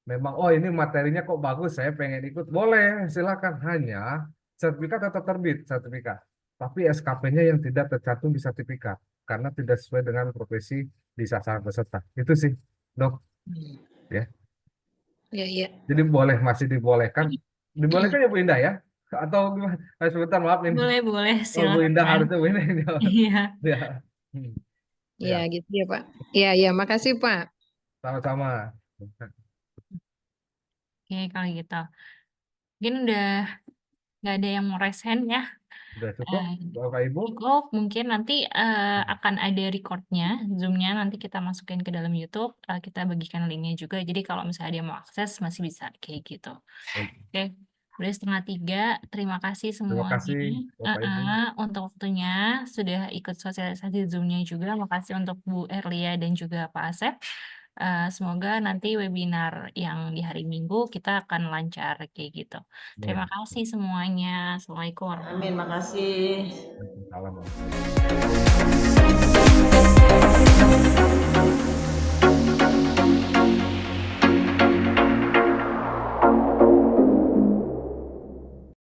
memang, oh ini materinya kok bagus, saya pengen ikut, boleh, silakan. Hanya sertifikat tetap terbit, sertifikat. Tapi SKP-nya yang tidak tercantum di sertifikat, karena tidak sesuai dengan profesi di sasaran peserta. Itu sih, Dok. Ya. Iya, iya. Jadi masih dibolehkan. Dibolehkan ya Bu Indah ya? Atau gimana? Sebentar, maaf ini. Boleh, Oh, Bu Indah silakan. harusnya Bu Indah yang jawab. Iya. Ya. Iya Ya, gitu ya Pak. Iya, makasih Pak. sama-sama. Oke, kalau gitu. Mungkin udah nggak ada yang mau raise hand ya. Sudah cukup, Bapak Ibu? Cukup, mungkin nanti akan ada recordnya, Zoom-nya nanti kita masukin ke dalam YouTube, kita bagikan linknya juga, jadi kalau misalnya dia mau akses masih bisa kayak gitu. Oke, udah 2:30, terima kasih Terima semuanya kasih, Bapak Ibu. untuk waktunya, sudah ikut sosialisasi Zoom-nya juga, makasih untuk Bu Erlia dan juga Pak Asep. Semoga nanti webinar yang di hari Minggu kita akan lancar kayak gitu. Terima kasih semuanya. Assalamualaikum warahmatullahi Amin, makasih. Salam.